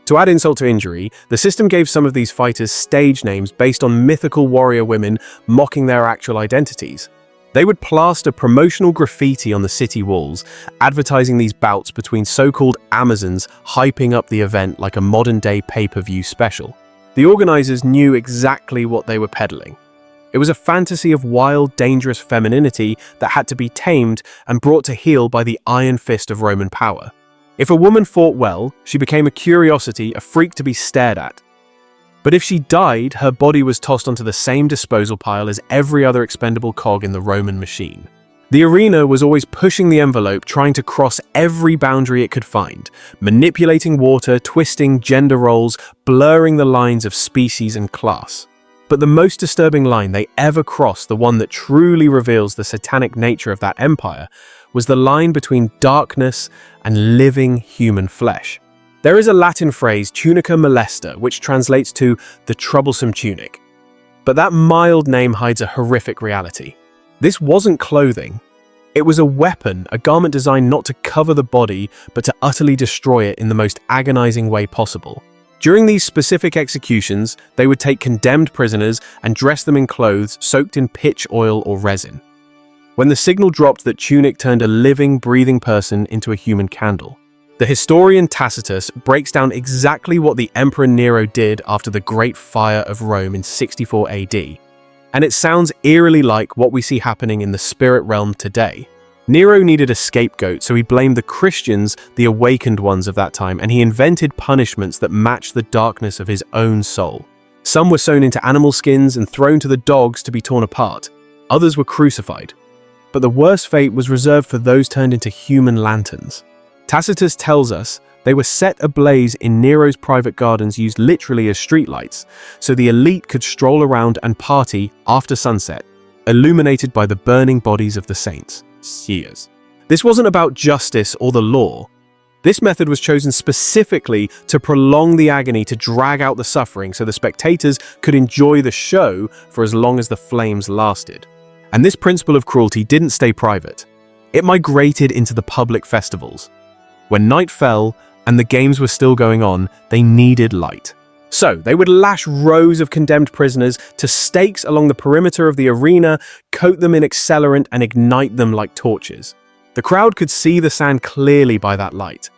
To add insult to injury, the system gave some of these fighters stage names based on mythical warrior women, mocking their actual identities. They would plaster promotional graffiti on the city walls, advertising these bouts between so-called Amazons, hyping up the event like a modern-day pay-per-view special. The organizers knew exactly what they were peddling. It was a fantasy of wild, dangerous femininity that had to be tamed and brought to heel by the iron fist of Roman power. If a woman fought well, she became a curiosity, a freak to be stared at. But if she died, her body was tossed onto the same disposal pile as every other expendable cog in the Roman machine. The arena was always pushing the envelope, trying to cross every boundary it could find, manipulating water, twisting gender roles, blurring the lines of species and class. But the most disturbing line they ever crossed, the one that truly reveals the satanic nature of that empire, was the line between darkness and living human flesh. There is a Latin phrase, tunica molesta, which translates to the troublesome tunic. But that mild name hides a horrific reality. This wasn't clothing. It was a weapon, a garment designed not to cover the body, but to utterly destroy it in the most agonizing way possible. During these specific executions, they would take condemned prisoners and dress them in clothes soaked in pitch oil or resin. When the signal dropped, that tunic turned a living, breathing person into a human candle. The historian Tacitus breaks down exactly what the Emperor Nero did after the Great Fire of Rome in 64 AD, and it sounds eerily like what we see happening in the spirit realm today. Nero needed a scapegoat, so he blamed the Christians, the awakened ones of that time, and he invented punishments that matched the darkness of his own soul. Some were sewn into animal skins and thrown to the dogs to be torn apart. Others were crucified. But the worst fate was reserved for those turned into human lanterns. Tacitus tells us they were set ablaze in Nero's private gardens, used literally as streetlights, so the elite could stroll around and party after sunset, illuminated by the burning bodies of the saints. Seers. This wasn't about justice or the law. This method was chosen specifically to prolong the agony, to drag out the suffering, so the spectators could enjoy the show for as long as the flames lasted. And this principle of cruelty didn't stay private. It migrated into the public festivals. When night fell and the games were still going on, they needed light. So they would lash rows of condemned prisoners to stakes along the perimeter of the arena, coat them in accelerant and ignite them like torches. The crowd could see the sand clearly by that light.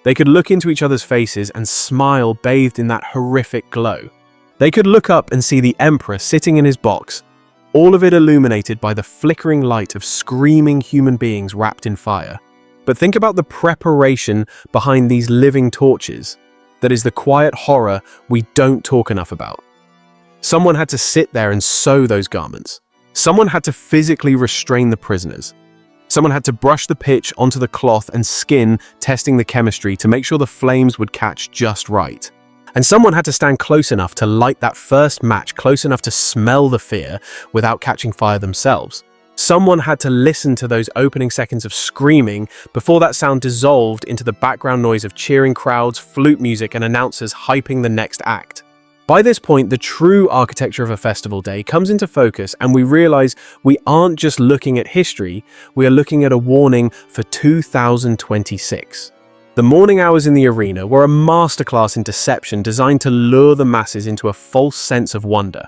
They could look into each other's faces and smile, bathed in that horrific glow. They could look up and see the emperor sitting in his box, all of it illuminated by the flickering light of screaming human beings wrapped in fire. But think about the preparation behind these living torches. That is the quiet horror we don't talk enough about. Someone had to sit there and sew those garments. Someone had to physically restrain the prisoners. Someone had to brush the pitch onto the cloth and skin, testing the chemistry to make sure the flames would catch just right. And someone had to stand close enough to light that first match, close enough to smell the fear without catching fire themselves. Someone had to listen to those opening seconds of screaming before that sound dissolved into the background noise of cheering crowds, flute music, and announcers hyping the next act. By this point, the true architecture of a festival day comes into focus, and we realize we aren't just looking at history, we are looking at a warning for 2026. The morning hours in the arena were a masterclass in deception designed to lure the masses into a false sense of wonder.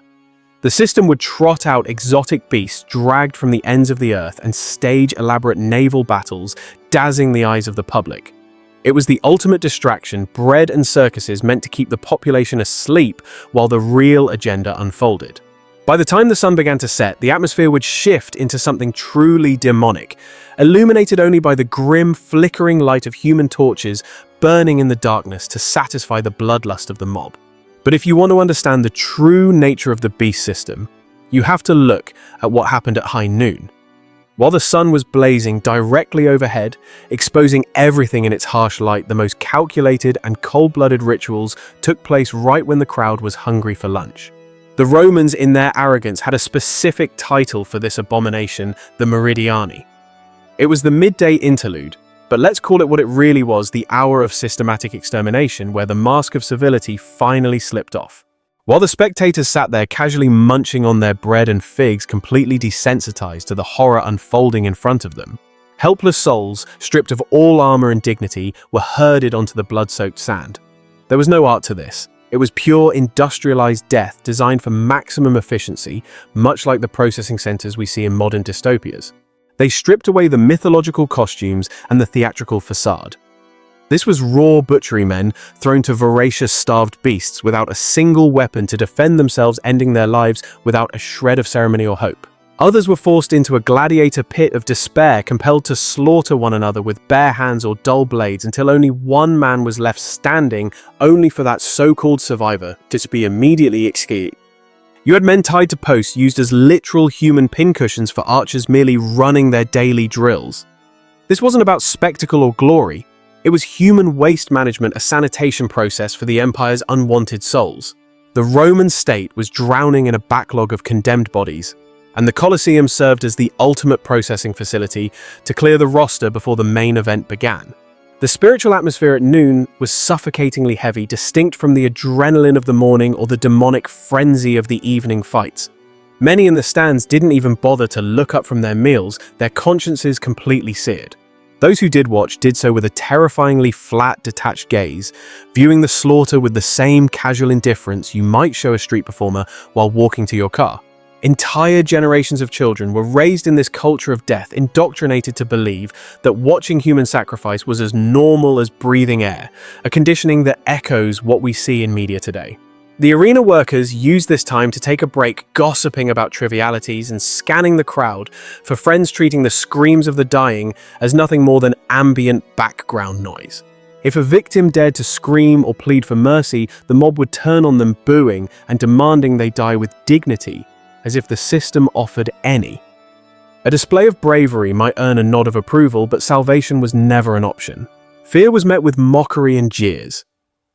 The system would trot out exotic beasts dragged from the ends of the earth and stage elaborate naval battles, dazzling the eyes of the public. It was the ultimate distraction, bread and circuses meant to keep the population asleep while the real agenda unfolded. By the time the sun began to set, the atmosphere would shift into something truly demonic, illuminated only by the grim, flickering light of human torches burning in the darkness to satisfy the bloodlust of the mob. But if you want to understand the true nature of the beast system, you have to look at what happened at high noon. While the sun was blazing directly overhead, exposing everything in its harsh light, the most calculated and cold-blooded rituals took place right when the crowd was hungry for lunch. The Romans, in their arrogance, had a specific title for this abomination, the Meridiani. It was the midday interlude, but let's call it what it really was, the hour of systematic extermination where the mask of civility finally slipped off. While the spectators sat there casually munching on their bread and figs, completely desensitized to the horror unfolding in front of them, helpless souls, stripped of all armor and dignity, were herded onto the blood-soaked sand. There was no art to this. It was pure industrialized death designed for maximum efficiency, much like the processing centers we see in modern dystopias. They stripped away the mythological costumes and the theatrical facade. This was raw butchery men thrown to voracious starved beasts without a single weapon to defend themselves, ending their lives without a shred of ceremony or hope. Others were forced into a gladiator pit of despair, compelled to slaughter one another with bare hands or dull blades until only one man was left standing, only for that so-called survivor to be immediately executed. You had men tied to posts used as literal human pincushions for archers merely running their daily drills. This wasn't about spectacle or glory. It was human waste management, a sanitation process for the empire's unwanted souls. The Roman state was drowning in a backlog of condemned bodies, and the Colosseum served as the ultimate processing facility to clear the roster before the main event began. The spiritual atmosphere at noon was suffocatingly heavy, distinct from the adrenaline of the morning or the demonic frenzy of the evening fights. Many in the stands didn't even bother to look up from their meals, their consciences completely seared. Those who did watch did so with a terrifyingly flat, detached gaze, viewing the slaughter with the same casual indifference you might show a street performer while walking to your car. Entire generations of children were raised in this culture of death, indoctrinated to believe that watching human sacrifice was as normal as breathing air, a conditioning that echoes what we see in media today. The arena workers used this time to take a break, gossiping about trivialities and scanning the crowd for friends treating the screams of the dying as nothing more than ambient background noise. If a victim dared to scream or plead for mercy, the mob would turn on them, booing and demanding they die with dignity, as if the system offered any. A display of bravery might earn a nod of approval, but salvation was never an option. Fear was met with mockery and jeers.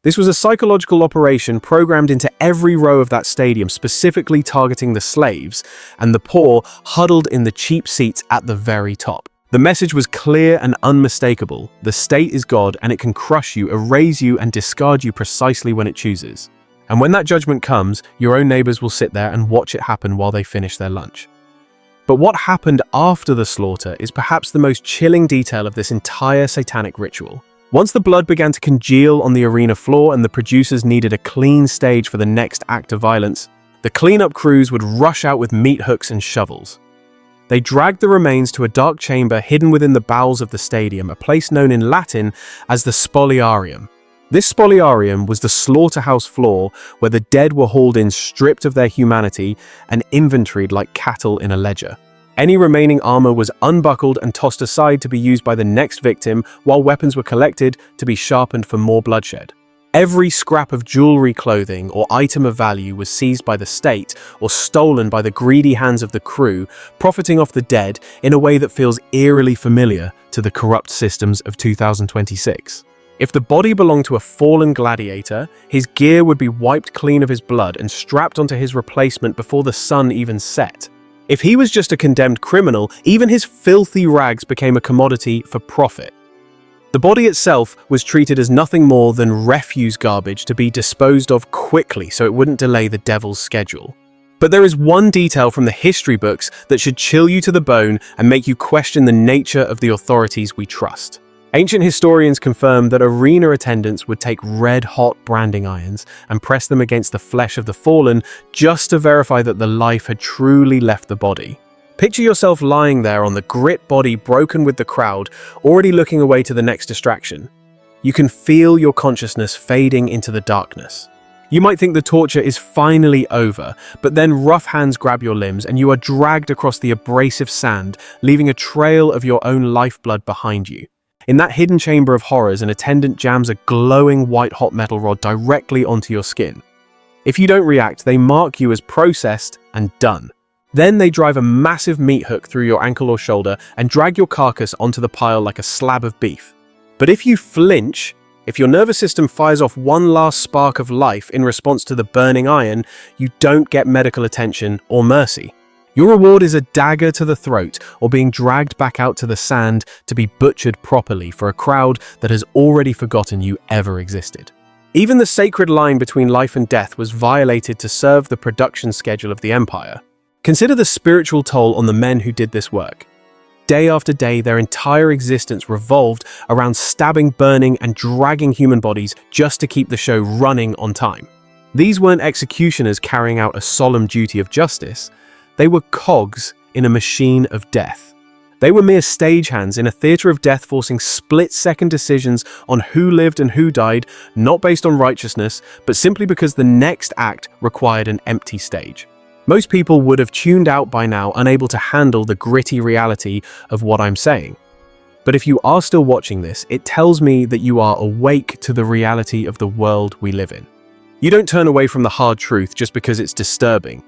This was a psychological operation programmed into every row of that stadium, specifically targeting the slaves and the poor huddled in the cheap seats at the very top. The message was clear and unmistakable. The state is God, and it can crush you, erase you, and discard you precisely when it chooses. And when that judgment comes, your own neighbors will sit there and watch it happen while they finish their lunch. But what happened after the slaughter is perhaps the most chilling detail of this entire satanic ritual. Once the blood began to congeal on the arena floor and the producers needed a clean stage for the next act of violence, the cleanup crews would rush out with meat hooks and shovels. They dragged the remains to a dark chamber hidden within the bowels of the stadium, a place known in Latin as the spoliarium. This spoliarium was the slaughterhouse floor where the dead were hauled in, stripped of their humanity and inventoried like cattle in a ledger. Any remaining armor was unbuckled and tossed aside to be used by the next victim, while weapons were collected to be sharpened for more bloodshed. Every scrap of jewelry, clothing, or item of value was seized by the state or stolen by the greedy hands of the crew, profiting off the dead in a way that feels eerily familiar to the corrupt systems of 2026. If the body belonged to a fallen gladiator, his gear would be wiped clean of his blood and strapped onto his replacement before the sun even set. If he was just a condemned criminal, even his filthy rags became a commodity for profit. The body itself was treated as nothing more than refuse garbage to be disposed of quickly so it wouldn't delay the devil's schedule. But there is one detail from the history books that should chill you to the bone and make you question the nature of the authorities we trust. Ancient historians confirm that arena attendants would take red-hot branding irons and press them against the flesh of the fallen just to verify that the life had truly left the body. Picture yourself lying there on the grit body, broken with the crowd, already looking away to the next distraction. You can feel your consciousness fading into the darkness. You might think the torture is finally over, but then rough hands grab your limbs and you are dragged across the abrasive sand, leaving a trail of your own lifeblood behind you. In that hidden chamber of horrors, an attendant jams a glowing white hot metal rod directly onto your skin. If you don't react, they mark you as processed and done. Then they drive a massive meat hook through your ankle or shoulder and drag your carcass onto the pile like a slab of beef. But if you flinch, if your nervous system fires off one last spark of life in response to the burning iron, you don't get medical attention or mercy. Your reward is a dagger to the throat or being dragged back out to the sand to be butchered properly for a crowd that has already forgotten you ever existed. Even the sacred line between life and death was violated to serve the production schedule of the empire. Consider the spiritual toll on the men who did this work. Day after day, their entire existence revolved around stabbing, burning, and dragging human bodies just to keep the show running on time. These weren't executioners carrying out a solemn duty of justice. They were cogs in a machine of death. They were mere stagehands in a theater of death, forcing split-second decisions on who lived and who died, not based on righteousness, but simply because the next act required an empty stage. Most people would have tuned out by now, unable to handle the gritty reality of what I'm saying. But if you are still watching this, it tells me that you are awake to the reality of the world we live in. You don't turn away from the hard truth just because it's disturbing.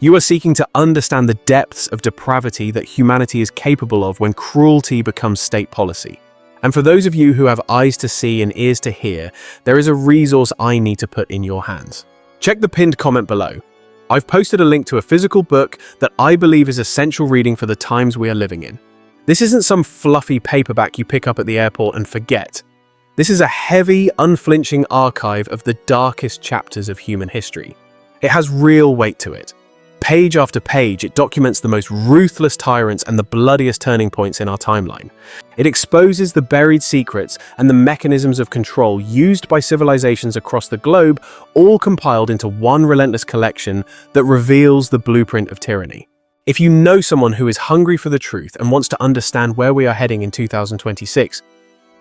You are seeking to understand the depths of depravity that humanity is capable of when cruelty becomes state policy. And for those of you who have eyes to see and ears to hear, there is a resource I need to put in your hands. Check the pinned comment below. I've posted a link to a physical book that I believe is essential reading for the times we are living in. This isn't some fluffy paperback you pick up at the airport and forget. This is a heavy, unflinching archive of the darkest chapters of human history. It has real weight to it. Page after page, it documents the most ruthless tyrants and the bloodiest turning points in our timeline. It exposes the buried secrets and the mechanisms of control used by civilizations across the globe, all compiled into one relentless collection that reveals the blueprint of tyranny. If you know someone who is hungry for the truth and wants to understand where we are heading in 2026,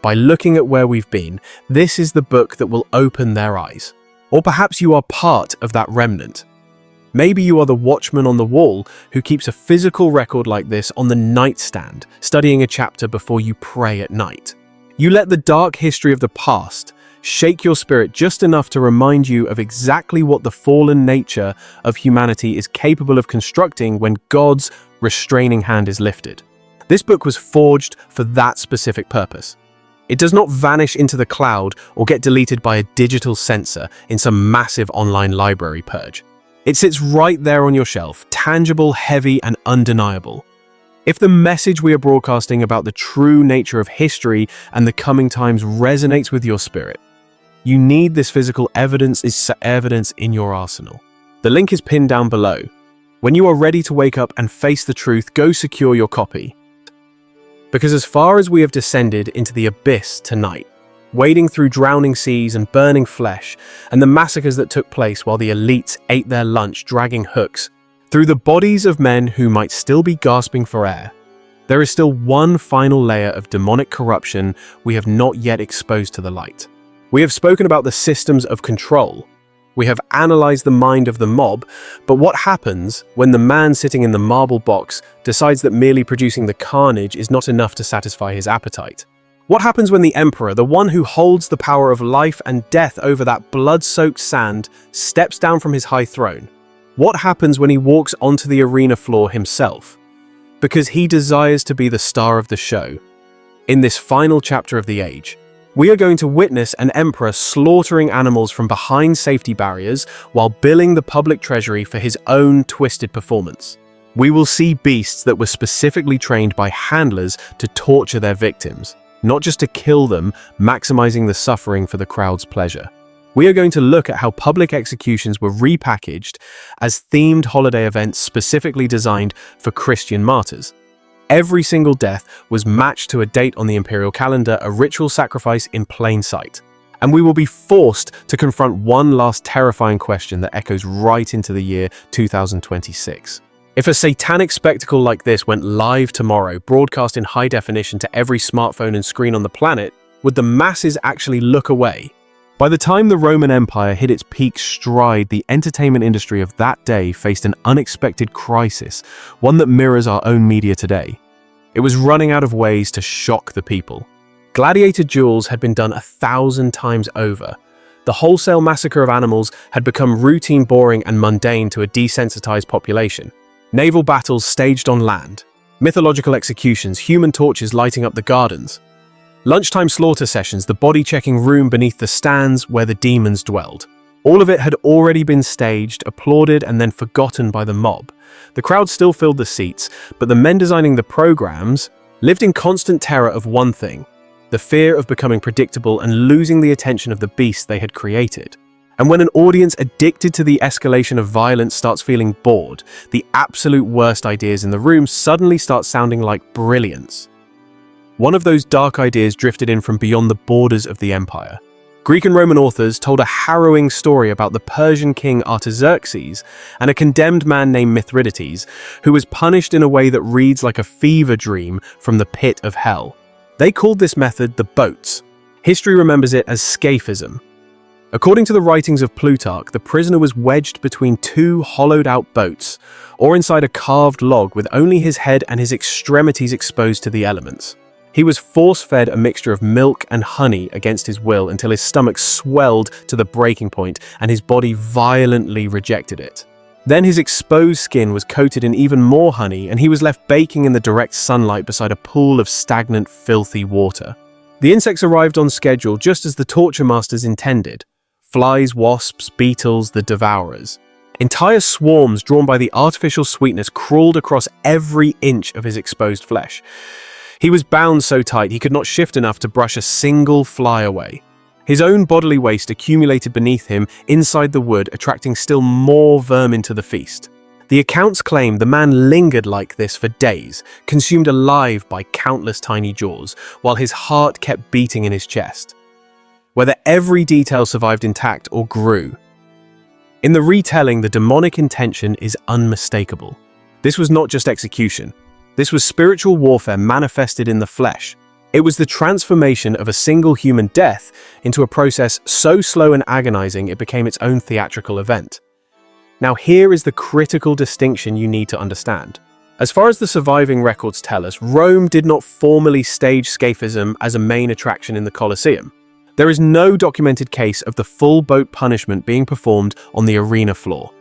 by looking at where we've been, this is the book that will open their eyes. Or perhaps you are part of that remnant. Maybe you are the watchman on the wall who keeps a physical record like this on the nightstand, studying a chapter before you pray at night. You let the dark history of the past shake your spirit just enough to remind you of exactly what the fallen nature of humanity is capable of constructing when God's restraining hand is lifted. This book was forged for that specific purpose. It does not vanish into the cloud or get deleted by a digital censor in some massive online library purge. It sits right there on your shelf, tangible, heavy, and undeniable. If the message we are broadcasting about the true nature of history and the coming times resonates with your spirit, you need this physical evidence in your arsenal. The link is pinned down below. When you are ready to wake up and face the truth, go secure your copy. Because as far as we have descended into the abyss tonight, wading through drowning seas and burning flesh, and the massacres that took place while the elites ate their lunch dragging hooks through the bodies of men who might still be gasping for air, there is still one final layer of demonic corruption we have not yet exposed to the light. We have spoken about the systems of control. We have analyzed the mind of the mob, but what happens when the man sitting in the marble box decides that merely producing the carnage is not enough to satisfy his appetite? What happens when the emperor, the one who holds the power of life and death over that blood-soaked sand, steps down from his high throne? What happens when he walks onto the arena floor himself? Because he desires to be the star of the show. In this final chapter of the age, we are going to witness an emperor slaughtering animals from behind safety barriers while billing the public treasury for his own twisted performance. We will see beasts that were specifically trained by handlers to torture their victims, not just to kill them, maximizing the suffering for the crowd's pleasure. We are going to look at how public executions were repackaged as themed holiday events specifically designed for Christian martyrs. Every single death was matched to a date on the imperial calendar, a ritual sacrifice in plain sight. And we will be forced to confront one last terrifying question that echoes right into the year 2026. If a satanic spectacle like this went live tomorrow, broadcast in high definition to every smartphone and screen on the planet, would the masses actually look away? By the time the Roman Empire hit its peak stride, the entertainment industry of that day faced an unexpected crisis, one that mirrors our own media today. It was running out of ways to shock the people. Gladiator duels had been done 1,000 times over. The wholesale massacre of animals had become routine, boring, and mundane to a desensitized population. Naval battles staged on land, mythological executions, human torches lighting up the gardens. Lunchtime slaughter sessions, the body-checking room beneath the stands where the demons dwelled. All of it had already been staged, applauded, and then forgotten by the mob. The crowd still filled the seats, but the men designing the programs lived in constant terror of one thing: the fear of becoming predictable and losing the attention of the beast they had created. And when an audience addicted to the escalation of violence starts feeling bored, the absolute worst ideas in the room suddenly start sounding like brilliance. One of those dark ideas drifted in from beyond the borders of the empire. Greek and Roman authors told a harrowing story about the Persian king Artaxerxes and a condemned man named Mithridates, who was punished in a way that reads like a fever dream from the pit of hell. They called this method the boats. History remembers it as scaphism. According to the writings of Plutarch, the prisoner was wedged between two hollowed-out boats, or inside a carved log with only his head and his extremities exposed to the elements. He was force-fed a mixture of milk and honey against his will until his stomach swelled to the breaking point and his body violently rejected it. Then his exposed skin was coated in even more honey and he was left baking in the direct sunlight beside a pool of stagnant, filthy water. The insects arrived on schedule just as the torture masters intended. Flies, wasps, beetles, the devourers. Entire swarms drawn by the artificial sweetness crawled across every inch of his exposed flesh. He was bound so tight he could not shift enough to brush a single fly away. His own bodily waste accumulated beneath him inside the wood, attracting still more vermin to the feast. The accounts claim the man lingered like this for days, consumed alive by countless tiny jaws, while his heart kept beating in his chest. Whether every detail survived intact or grew. In the retelling, the demonic intention is unmistakable. This was not just execution. This was spiritual warfare manifested in the flesh. It was the transformation of a single human death into a process so slow and agonizing it became its own theatrical event. Now here is the critical distinction you need to understand. As far as the surviving records tell us, Rome did not formally stage scaphism as a main attraction in the Colosseum. There is no documented case of the full boat punishment being performed on the arena floor.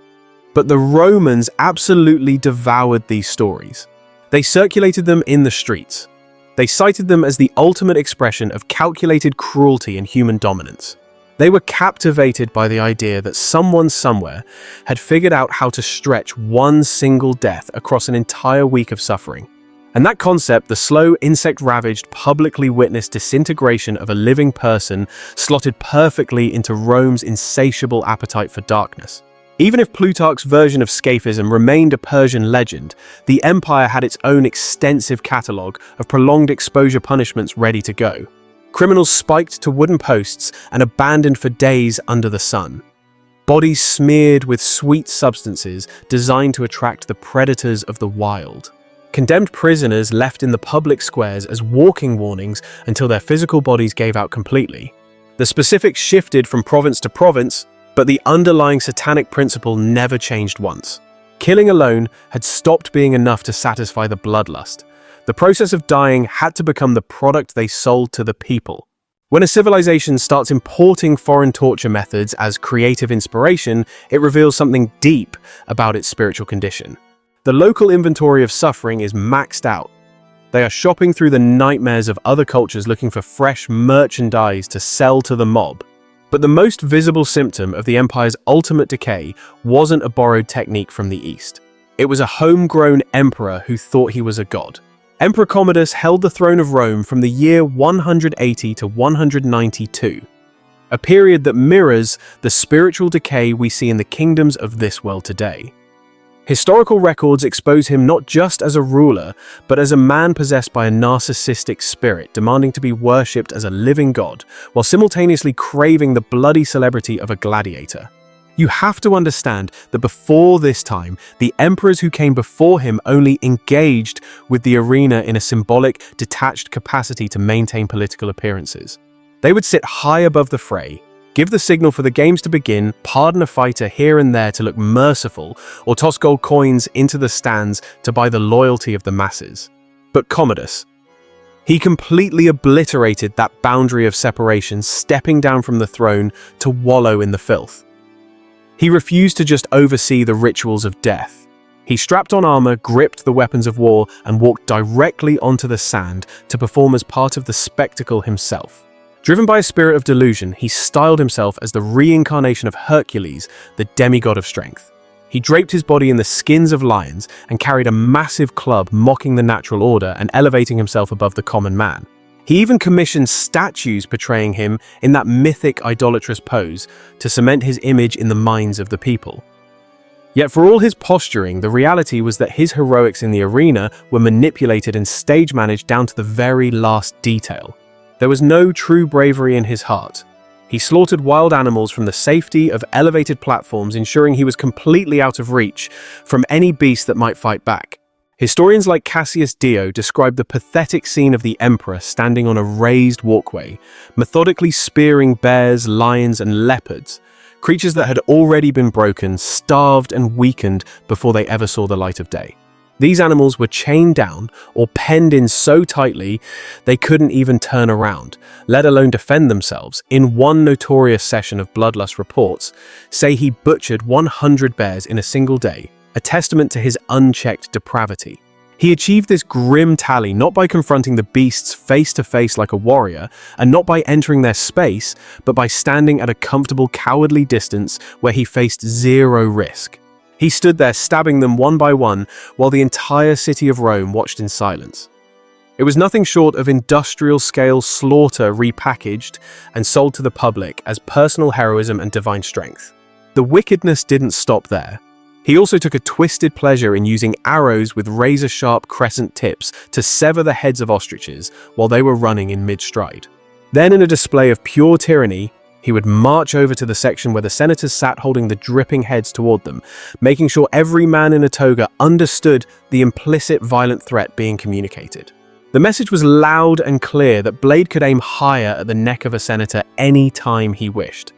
But the Romans absolutely devoured these stories. They circulated them in the streets. They cited them as the ultimate expression of calculated cruelty and human dominance. They were captivated by the idea that someone somewhere had figured out how to stretch one single death across an entire week of suffering. And that concept, the slow, insect-ravaged, publicly witnessed disintegration of a living person, slotted perfectly into Rome's insatiable appetite for darkness. Even if Plutarch's version of scaphism remained a Persian legend, the empire had its own extensive catalogue of prolonged exposure punishments ready to go. Criminals spiked to wooden posts and abandoned for days under the sun. Bodies smeared with sweet substances designed to attract the predators of the wild. Condemned prisoners left in the public squares as walking warnings until their physical bodies gave out completely. The specifics shifted from province to province, but the underlying satanic principle never changed once. Killing alone had stopped being enough to satisfy the bloodlust. The process of dying had to become the product they sold to the people. When a civilization starts importing foreign torture methods as creative inspiration, it reveals something deep about its spiritual condition. The local inventory of suffering is maxed out. They are shopping through the nightmares of other cultures looking for fresh merchandise to sell to the mob. But the most visible symptom of the empire's ultimate decay wasn't a borrowed technique from the East. It was a homegrown emperor who thought he was a god. Emperor Commodus held the throne of Rome from the year 180 to 192, a period that mirrors the spiritual decay we see in the kingdoms of this world today. Historical records expose him not just as a ruler, but as a man possessed by a narcissistic spirit, demanding to be worshipped as a living god, while simultaneously craving the bloody celebrity of a gladiator. You have to understand that before this time, the emperors who came before him only engaged with the arena in a symbolic, detached capacity to maintain political appearances. They would sit high above the fray, give the signal for the games to begin, pardon a fighter here and there to look merciful, or toss gold coins into the stands to buy the loyalty of the masses. But Commodus, he completely obliterated that boundary of separation, stepping down from the throne to wallow in the filth. He refused to just oversee the rituals of death. He strapped on armor, gripped the weapons of war, and walked directly onto the sand to perform as part of the spectacle himself. Driven by a spirit of delusion, he styled himself as the reincarnation of Hercules, the demigod of strength. He draped his body in the skins of lions and carried a massive club mocking the natural order and elevating himself above the common man. He even commissioned statues portraying him in that mythic idolatrous pose to cement his image in the minds of the people. Yet for all his posturing, the reality was that his heroics in the arena were manipulated and stage-managed down to the very last detail. There was no true bravery in his heart. He slaughtered wild animals from the safety of elevated platforms, ensuring he was completely out of reach from any beast that might fight back. Historians like Cassius Dio describe the pathetic scene of the emperor standing on a raised walkway, methodically spearing bears, lions, and leopards, creatures that had already been broken, starved, and weakened before they ever saw the light of day. These animals were chained down or penned in so tightly they couldn't even turn around, let alone defend themselves. In one notorious session of bloodlust reports, say he butchered 100 bears in a single day, a testament to his unchecked depravity. He achieved this grim tally not by confronting the beasts face to face like a warrior, and not by entering their space, but by standing at a comfortable, cowardly distance where he faced zero risk. He stood there stabbing them one by one while the entire city of Rome watched in silence. It was nothing short of industrial-scale slaughter repackaged and sold to the public as personal heroism and divine strength. The wickedness didn't stop there. He also took a twisted pleasure in using arrows with razor-sharp crescent tips to sever the heads of ostriches while they were running in mid-stride. Then, in a display of pure tyranny, he would march over to the section where the senators sat holding the dripping heads toward them, making sure every man in a toga understood the implicit violent threat being communicated. The message was loud and clear that Blade could aim higher at the neck of a senator any time he wished.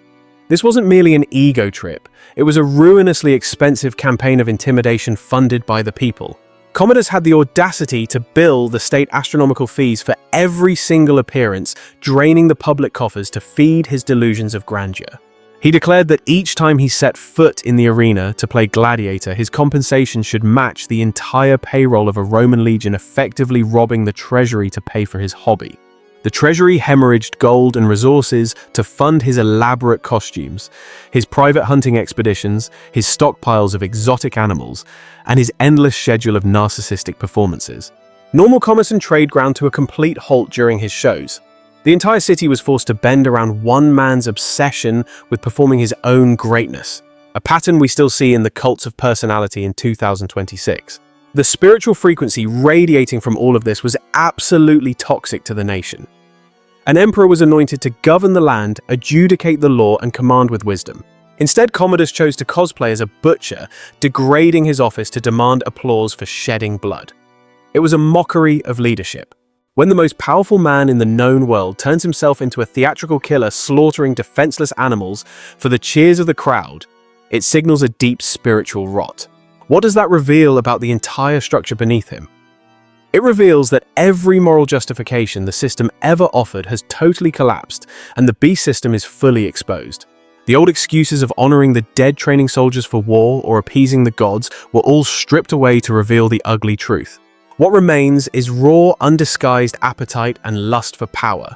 This wasn't merely an ego trip, it was a ruinously expensive campaign of intimidation funded by the people. Commodus had the audacity to bill the state astronomical fees for every single appearance, draining the public coffers to feed his delusions of grandeur. He declared that each time he set foot in the arena to play gladiator, his compensation should match the entire payroll of a Roman legion, effectively robbing the treasury to pay for his hobby. The treasury hemorrhaged gold and resources to fund his elaborate costumes, his private hunting expeditions, his stockpiles of exotic animals, and his endless schedule of narcissistic performances. Normal commerce and trade ground to a complete halt during his shows. The entire city was forced to bend around one man's obsession with performing his own greatness, a pattern we still see in the cults of personality in 2026. The spiritual frequency radiating from all of this was absolutely toxic to the nation. An emperor was anointed to govern the land, adjudicate the law, and command with wisdom. Instead, Commodus chose to cosplay as a butcher, degrading his office to demand applause for shedding blood. It was a mockery of leadership. When the most powerful man in the known world turns himself into a theatrical killer slaughtering defenseless animals for the cheers of the crowd, it signals a deep spiritual rot. What does that reveal about the entire structure beneath him? It reveals that every moral justification the system ever offered has totally collapsed, and the beast system is fully exposed. The old excuses of honoring the dead training soldiers for war or appeasing the gods were all stripped away to reveal the ugly truth. What remains is raw, undisguised appetite and lust for power.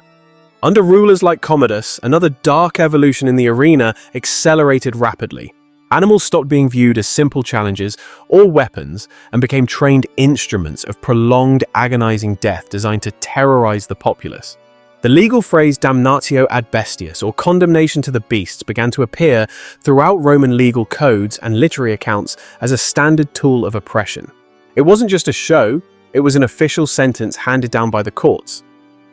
Under rulers like Commodus, another dark evolution in the arena accelerated rapidly. Animals stopped being viewed as simple challenges or weapons and became trained instruments of prolonged, agonizing death designed to terrorize the populace. The legal phrase damnatio ad bestias, or condemnation to the beasts, began to appear throughout Roman legal codes and literary accounts as a standard tool of oppression. It wasn't just a show, it was an official sentence handed down by the courts.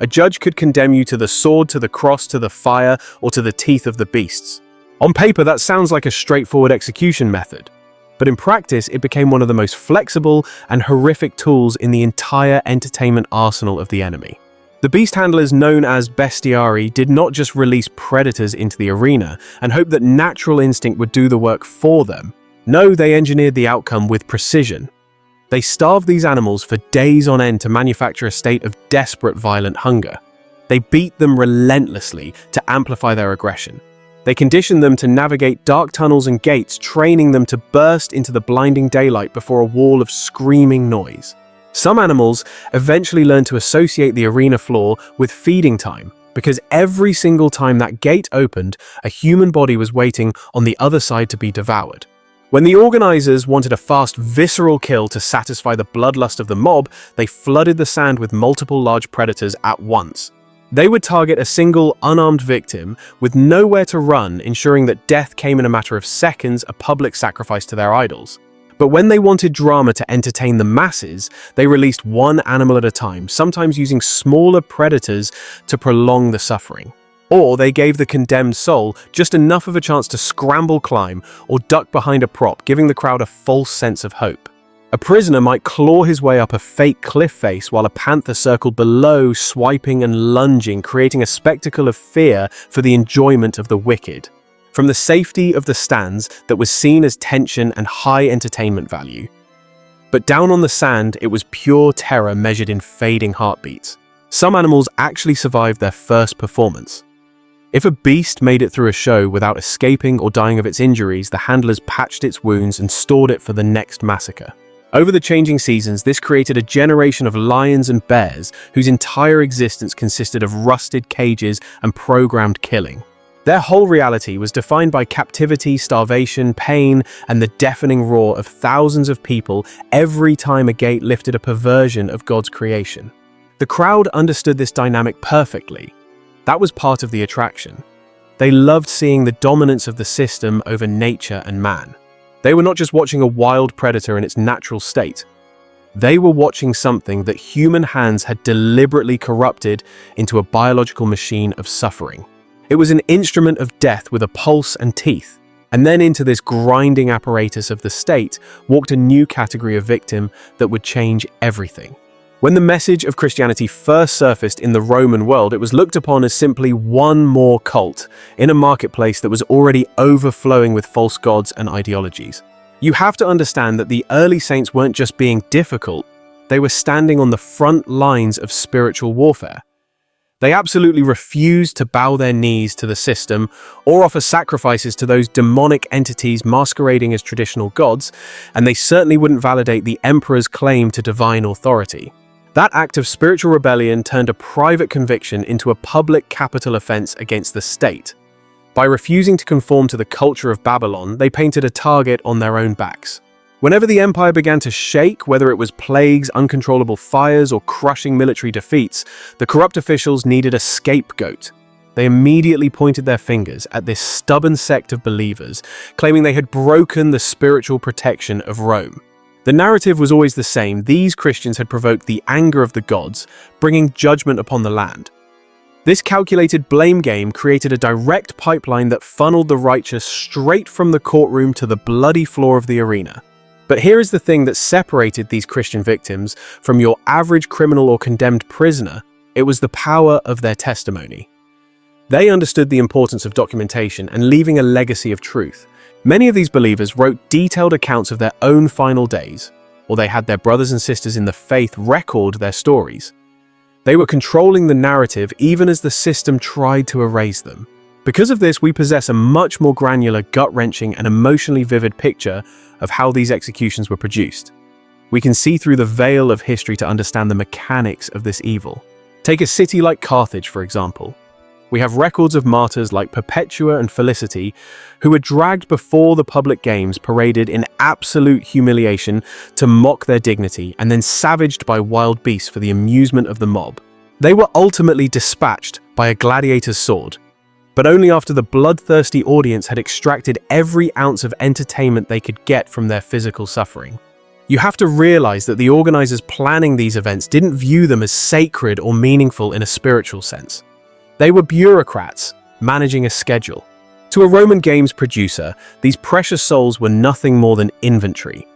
A judge could condemn you to the sword, to the cross, to the fire, or to the teeth of the beasts. On paper, that sounds like a straightforward execution method, but in practice, it became one of the most flexible and horrific tools in the entire entertainment arsenal of the enemy. The beast handlers known as bestiarii did not just release predators into the arena and hope that natural instinct would do the work for them. No, they engineered the outcome with precision. They starved these animals for days on end to manufacture a state of desperate violent hunger. They beat them relentlessly to amplify their aggression. They conditioned them to navigate dark tunnels and gates, training them to burst into the blinding daylight before a wall of screaming noise. Some animals eventually learned to associate the arena floor with feeding time, because every single time that gate opened, a human body was waiting on the other side to be devoured. When the organizers wanted a fast, visceral kill to satisfy the bloodlust of the mob, they flooded the sand with multiple large predators at once. They would target a single, unarmed victim with nowhere to run, ensuring that death came in a matter of seconds, a public sacrifice to their idols. But when they wanted drama to entertain the masses, they released one animal at a time, sometimes using smaller predators to prolong the suffering. Or they gave the condemned soul just enough of a chance to scramble, climb, or duck behind a prop, giving the crowd a false sense of hope. A prisoner might claw his way up a fake cliff face while a panther circled below, swiping and lunging, creating a spectacle of fear for the enjoyment of the wicked. From the safety of the stands that was seen as tension and high entertainment value. But down on the sand, it was pure terror measured in fading heartbeats. Some animals actually survived their first performance. If a beast made it through a show without escaping or dying of its injuries, the handlers patched its wounds and stored it for the next massacre. Over the changing seasons, this created a generation of lions and bears whose entire existence consisted of rusted cages and programmed killing. Their whole reality was defined by captivity, starvation, pain, and the deafening roar of thousands of people every time a gate lifted a perversion of God's creation. The crowd understood this dynamic perfectly. That was part of the attraction. They loved seeing the dominance of the system over nature and man. They were not just watching a wild predator in its natural state. They were watching something that human hands had deliberately corrupted into a biological machine of suffering. It was an instrument of death with a pulse and teeth. And then into this grinding apparatus of the state walked a new category of victim that would change everything. When the message of Christianity first surfaced in the Roman world, it was looked upon as simply one more cult in a marketplace that was already overflowing with false gods and ideologies. You have to understand that the early saints weren't just being difficult, they were standing on the front lines of spiritual warfare. They absolutely refused to bow their knees to the system or offer sacrifices to those demonic entities masquerading as traditional gods, and they certainly wouldn't validate the emperor's claim to divine authority. That act of spiritual rebellion turned a private conviction into a public capital offense against the state. By refusing to conform to the culture of Babylon, they painted a target on their own backs. Whenever the empire began to shake, whether it was plagues, uncontrollable fires, or crushing military defeats, the corrupt officials needed a scapegoat. They immediately pointed their fingers at this stubborn sect of believers, claiming they had broken the spiritual protection of Rome. The narrative was always the same. These Christians had provoked the anger of the gods, bringing judgment upon the land. This calculated blame game created a direct pipeline that funneled the righteous straight from the courtroom to the bloody floor of the arena. But here is the thing that separated these Christian victims from your average criminal or condemned prisoner. It was the power of their testimony. They understood the importance of documentation and leaving a legacy of truth. Many of these believers wrote detailed accounts of their own final days, or they had their brothers and sisters in the faith record their stories. They were controlling the narrative even as the system tried to erase them. Because of this, we possess a much more granular, gut-wrenching, and emotionally vivid picture of how these executions were produced. We can see through the veil of history to understand the mechanics of this evil. Take a city like Carthage, for example. We have records of martyrs like Perpetua and Felicity who were dragged before the public games, paraded in absolute humiliation to mock their dignity, and then savaged by wild beasts for the amusement of the mob. They were ultimately dispatched by a gladiator's sword, but only after the bloodthirsty audience had extracted every ounce of entertainment they could get from their physical suffering. You have to realize that the organizers planning these events didn't view them as sacred or meaningful in a spiritual sense. They were bureaucrats managing a schedule. To a Roman games producer, these precious souls were nothing more than inventory.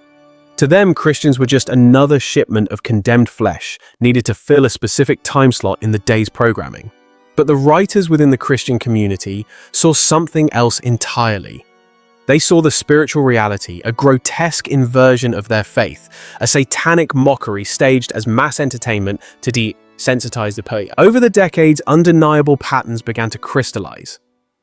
To them, Christians were just another shipment of condemned flesh needed to fill a specific time slot in the day's programming. But the writers within the Christian community saw something else entirely. They saw the spiritual reality, a grotesque inversion of their faith, a satanic mockery staged as mass entertainment to desensitize the public. Over the decades, undeniable patterns began to crystallize.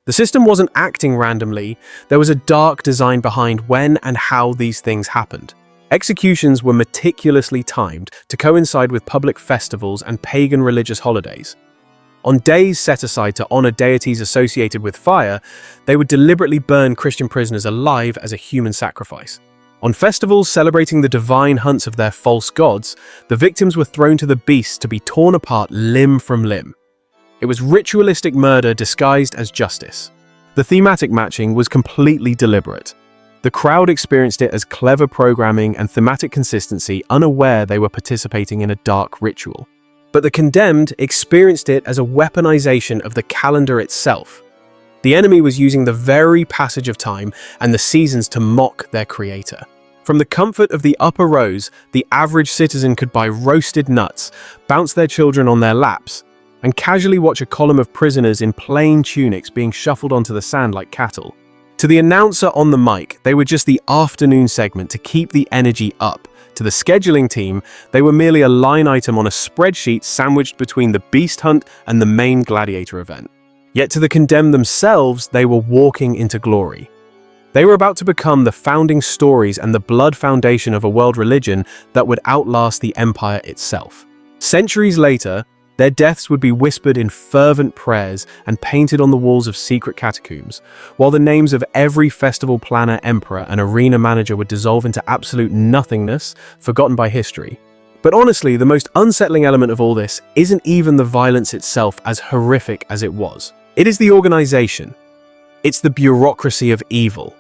The system wasn't acting randomly. There was a dark design behind when and how these things happened. Executions were meticulously timed to coincide with public festivals and pagan religious holidays. On days set aside to honor deities associated with fire, they would deliberately burn Christian prisoners alive as a human sacrifice. On festivals celebrating the divine hunts of their false gods, the victims were thrown to the beasts to be torn apart limb from limb. It was ritualistic murder disguised as justice. The thematic matching was completely deliberate. The crowd experienced it as clever programming and thematic consistency, unaware they were participating in a dark ritual. But the condemned experienced it as a weaponization of the calendar itself. The enemy was using the very passage of time and the seasons to mock their creator. From the comfort of the upper rows, the average citizen could buy roasted nuts, bounce their children on their laps, and casually watch a column of prisoners in plain tunics being shuffled onto the sand like cattle. To the announcer on the mic, they were just the afternoon segment to keep the energy up. To the scheduling team, they were merely a line item on a spreadsheet sandwiched between the beast hunt and the main gladiator event. Yet to the condemned themselves, they were walking into glory. They were about to become the founding stories and the blood foundation of a world religion that would outlast the empire itself. Centuries later, their deaths would be whispered in fervent prayers and painted on the walls of secret catacombs, while the names of every festival planner, emperor, and arena manager would dissolve into absolute nothingness, forgotten by history. But honestly, the most unsettling element of all this isn't even the violence itself, as horrific as it was. It is the organization. It's the bureaucracy of evil.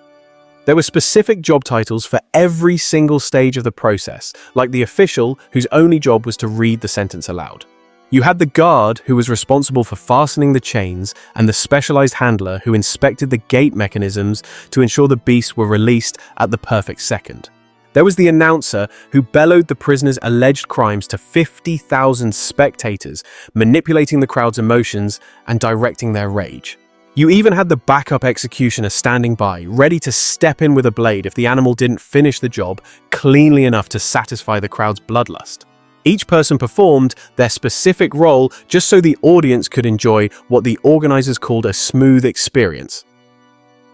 There were specific job titles for every single stage of the process, like the official, whose only job was to read the sentence aloud. You had the guard, who was responsible for fastening the chains, and the specialized handler, who inspected the gate mechanisms to ensure the beasts were released at the perfect second. There was the announcer, who bellowed the prisoners' alleged crimes to 50,000 spectators, manipulating the crowd's emotions and directing their rage. You even had the backup executioner standing by, ready to step in with a blade if the animal didn't finish the job cleanly enough to satisfy the crowd's bloodlust. Each person performed their specific role just so the audience could enjoy what the organizers called a smooth experience.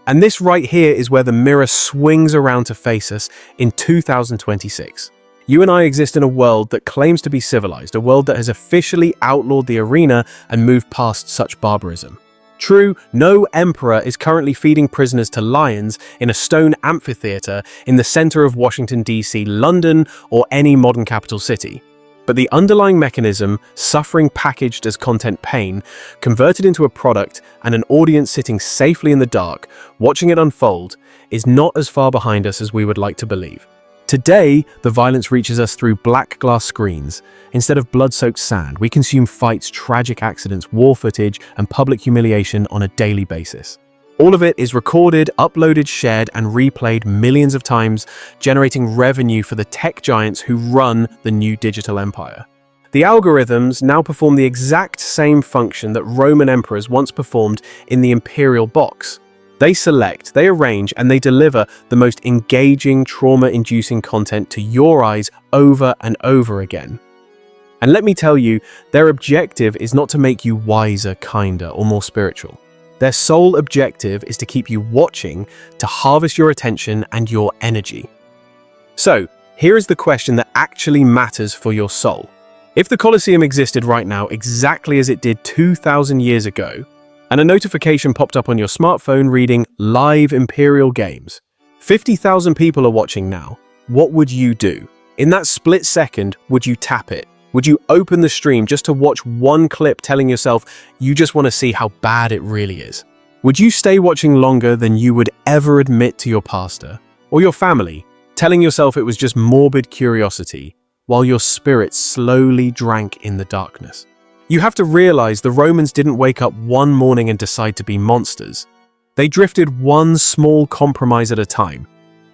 And this right here is where the mirror swings around to face us in 2026. You and I exist in a world that claims to be civilized, a world that has officially outlawed the arena and moved past such barbarism. True, no emperor is currently feeding prisoners to lions in a stone amphitheater in the center of Washington, D.C., London, or any modern capital city. But the underlying mechanism, suffering packaged as content pain, converted into a product and an audience sitting safely in the dark, watching it unfold, is not as far behind us as we would like to believe. Today, the violence reaches us through black glass screens. Instead of blood-soaked sand, we consume fights, tragic accidents, war footage, and public humiliation on a daily basis. All of it is recorded, uploaded, shared, and replayed millions of times, generating revenue for the tech giants who run the new digital empire. The algorithms now perform the exact same function that Roman emperors once performed in the imperial box. They select, they arrange, and they deliver the most engaging, trauma-inducing content to your eyes over and over again. And let me tell you, their objective is not to make you wiser, kinder, or more spiritual. Their sole objective is to keep you watching, to harvest your attention and your energy. So, here is the question that actually matters for your soul. If the Colosseum existed right now exactly as it did 2,000 years ago, and a notification popped up on your smartphone reading Live Imperial Games, 50,000 people are watching now, what would you do? In that split second, would you tap it? Would you open the stream just to watch one clip telling yourself you just want to see how bad it really is? Would you stay watching longer than you would ever admit to your pastor or your family, telling yourself it was just morbid curiosity while your spirit slowly drank in the darkness? You have to realize the Romans didn't wake up one morning and decide to be monsters. They drifted one small compromise at a time,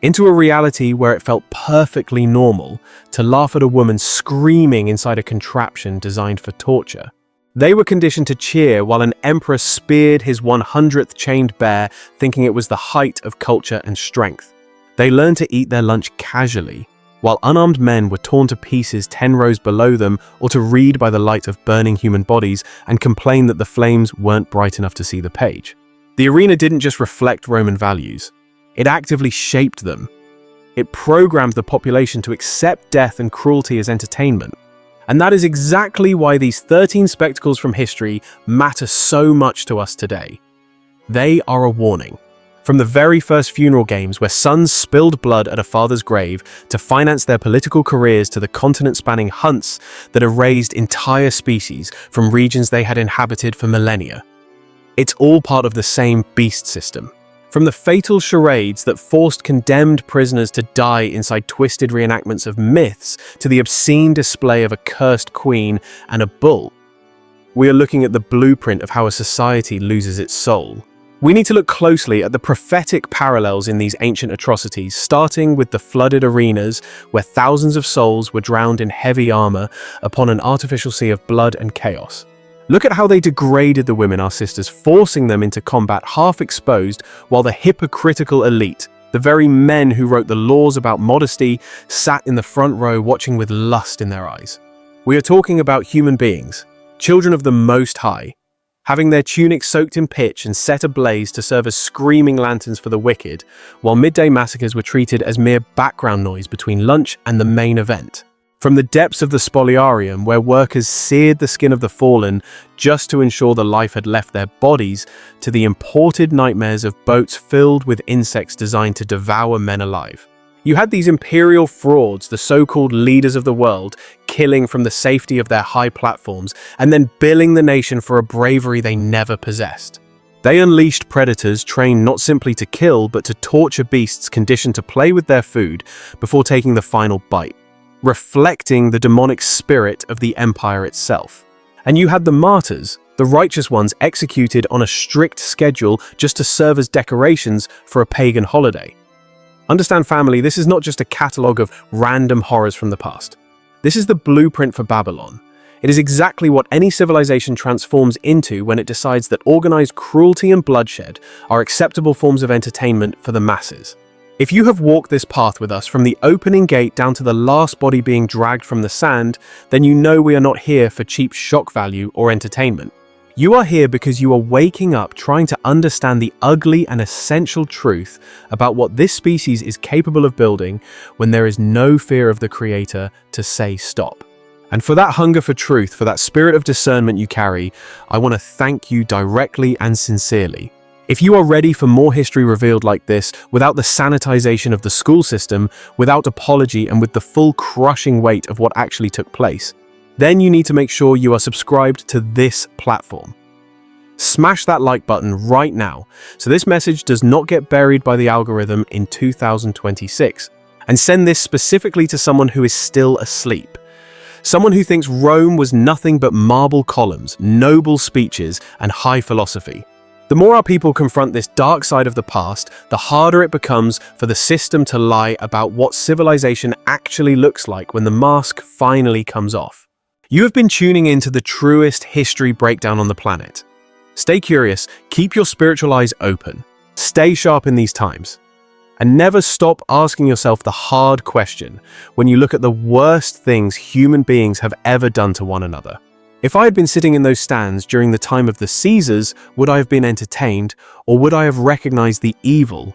into a reality where it felt perfectly normal to laugh at a woman screaming inside a contraption designed for torture. They were conditioned to cheer while an emperor speared his 100th chained bear, thinking it was the height of culture and strength. They learned to eat their lunch casually, while unarmed men were torn to pieces 10 rows below them, or to read by the light of burning human bodies and complain that the flames weren't bright enough to see the page. The arena didn't just reflect Roman values. It actively shaped them. It programmed the population to accept death and cruelty as entertainment. And that is exactly why these 13 spectacles from history matter so much to us today. They are a warning. From the very first funeral games where sons spilled blood at a father's grave to finance their political careers, to the continent-spanning hunts that erased entire species from regions they had inhabited for millennia. It's all part of the same beast system. From the fatal charades that forced condemned prisoners to die inside twisted reenactments of myths to the obscene display of a cursed queen and a bull, we are looking at the blueprint of how a society loses its soul. We need to look closely at the prophetic parallels in these ancient atrocities, starting with the flooded arenas where thousands of souls were drowned in heavy armor upon an artificial sea of blood and chaos. Look at how they degraded the women, our sisters, forcing them into combat half exposed, while the hypocritical elite, the very men who wrote the laws about modesty, sat in the front row watching with lust in their eyes. We are talking about human beings, children of the Most High, having their tunics soaked in pitch and set ablaze to serve as screaming lanterns for the wicked, while midday massacres were treated as mere background noise between lunch and the main event. From the depths of the spoliarium, where workers seared the skin of the fallen just to ensure the life had left their bodies, to the imported nightmares of boats filled with insects designed to devour men alive. You had these imperial frauds, the so-called leaders of the world, killing from the safety of their high platforms and then billing the nation for a bravery they never possessed. They unleashed predators trained not simply to kill but to torture beasts conditioned to play with their food before taking the final bite, reflecting the demonic spirit of the empire itself. And you had the martyrs, the righteous ones executed on a strict schedule just to serve as decorations for a pagan holiday. Understand, family, this is not just a catalogue of random horrors from the past. This is the blueprint for Babylon. It is exactly what any civilization transforms into when it decides that organized cruelty and bloodshed are acceptable forms of entertainment for the masses. If you have walked this path with us from the opening gate down to the last body being dragged from the sand, then you know we are not here for cheap shock value or entertainment. You are here because you are waking up trying to understand the ugly and essential truth about what this species is capable of building when there is no fear of the Creator to say stop. And for that hunger for truth, for that spirit of discernment you carry, I want to thank you directly and sincerely. If you are ready for more history revealed like this, without the sanitization of the school system, without apology, and with the full crushing weight of what actually took place, then you need to make sure you are subscribed to this platform. Smash that like button right now so this message does not get buried by the algorithm in 2026. And send this specifically to someone who is still asleep. Someone who thinks Rome was nothing but marble columns, noble speeches, and high philosophy. The more our people confront this dark side of the past, the harder it becomes for the system to lie about what civilization actually looks like when the mask finally comes off. You have been tuning into the truest history breakdown on the planet. Stay curious, keep your spiritual eyes open, stay sharp in these times, and never stop asking yourself the hard question when you look at the worst things human beings have ever done to one another. If I had been sitting in those stands during the time of the Caesars, would I have been entertained, or would I have recognized the evil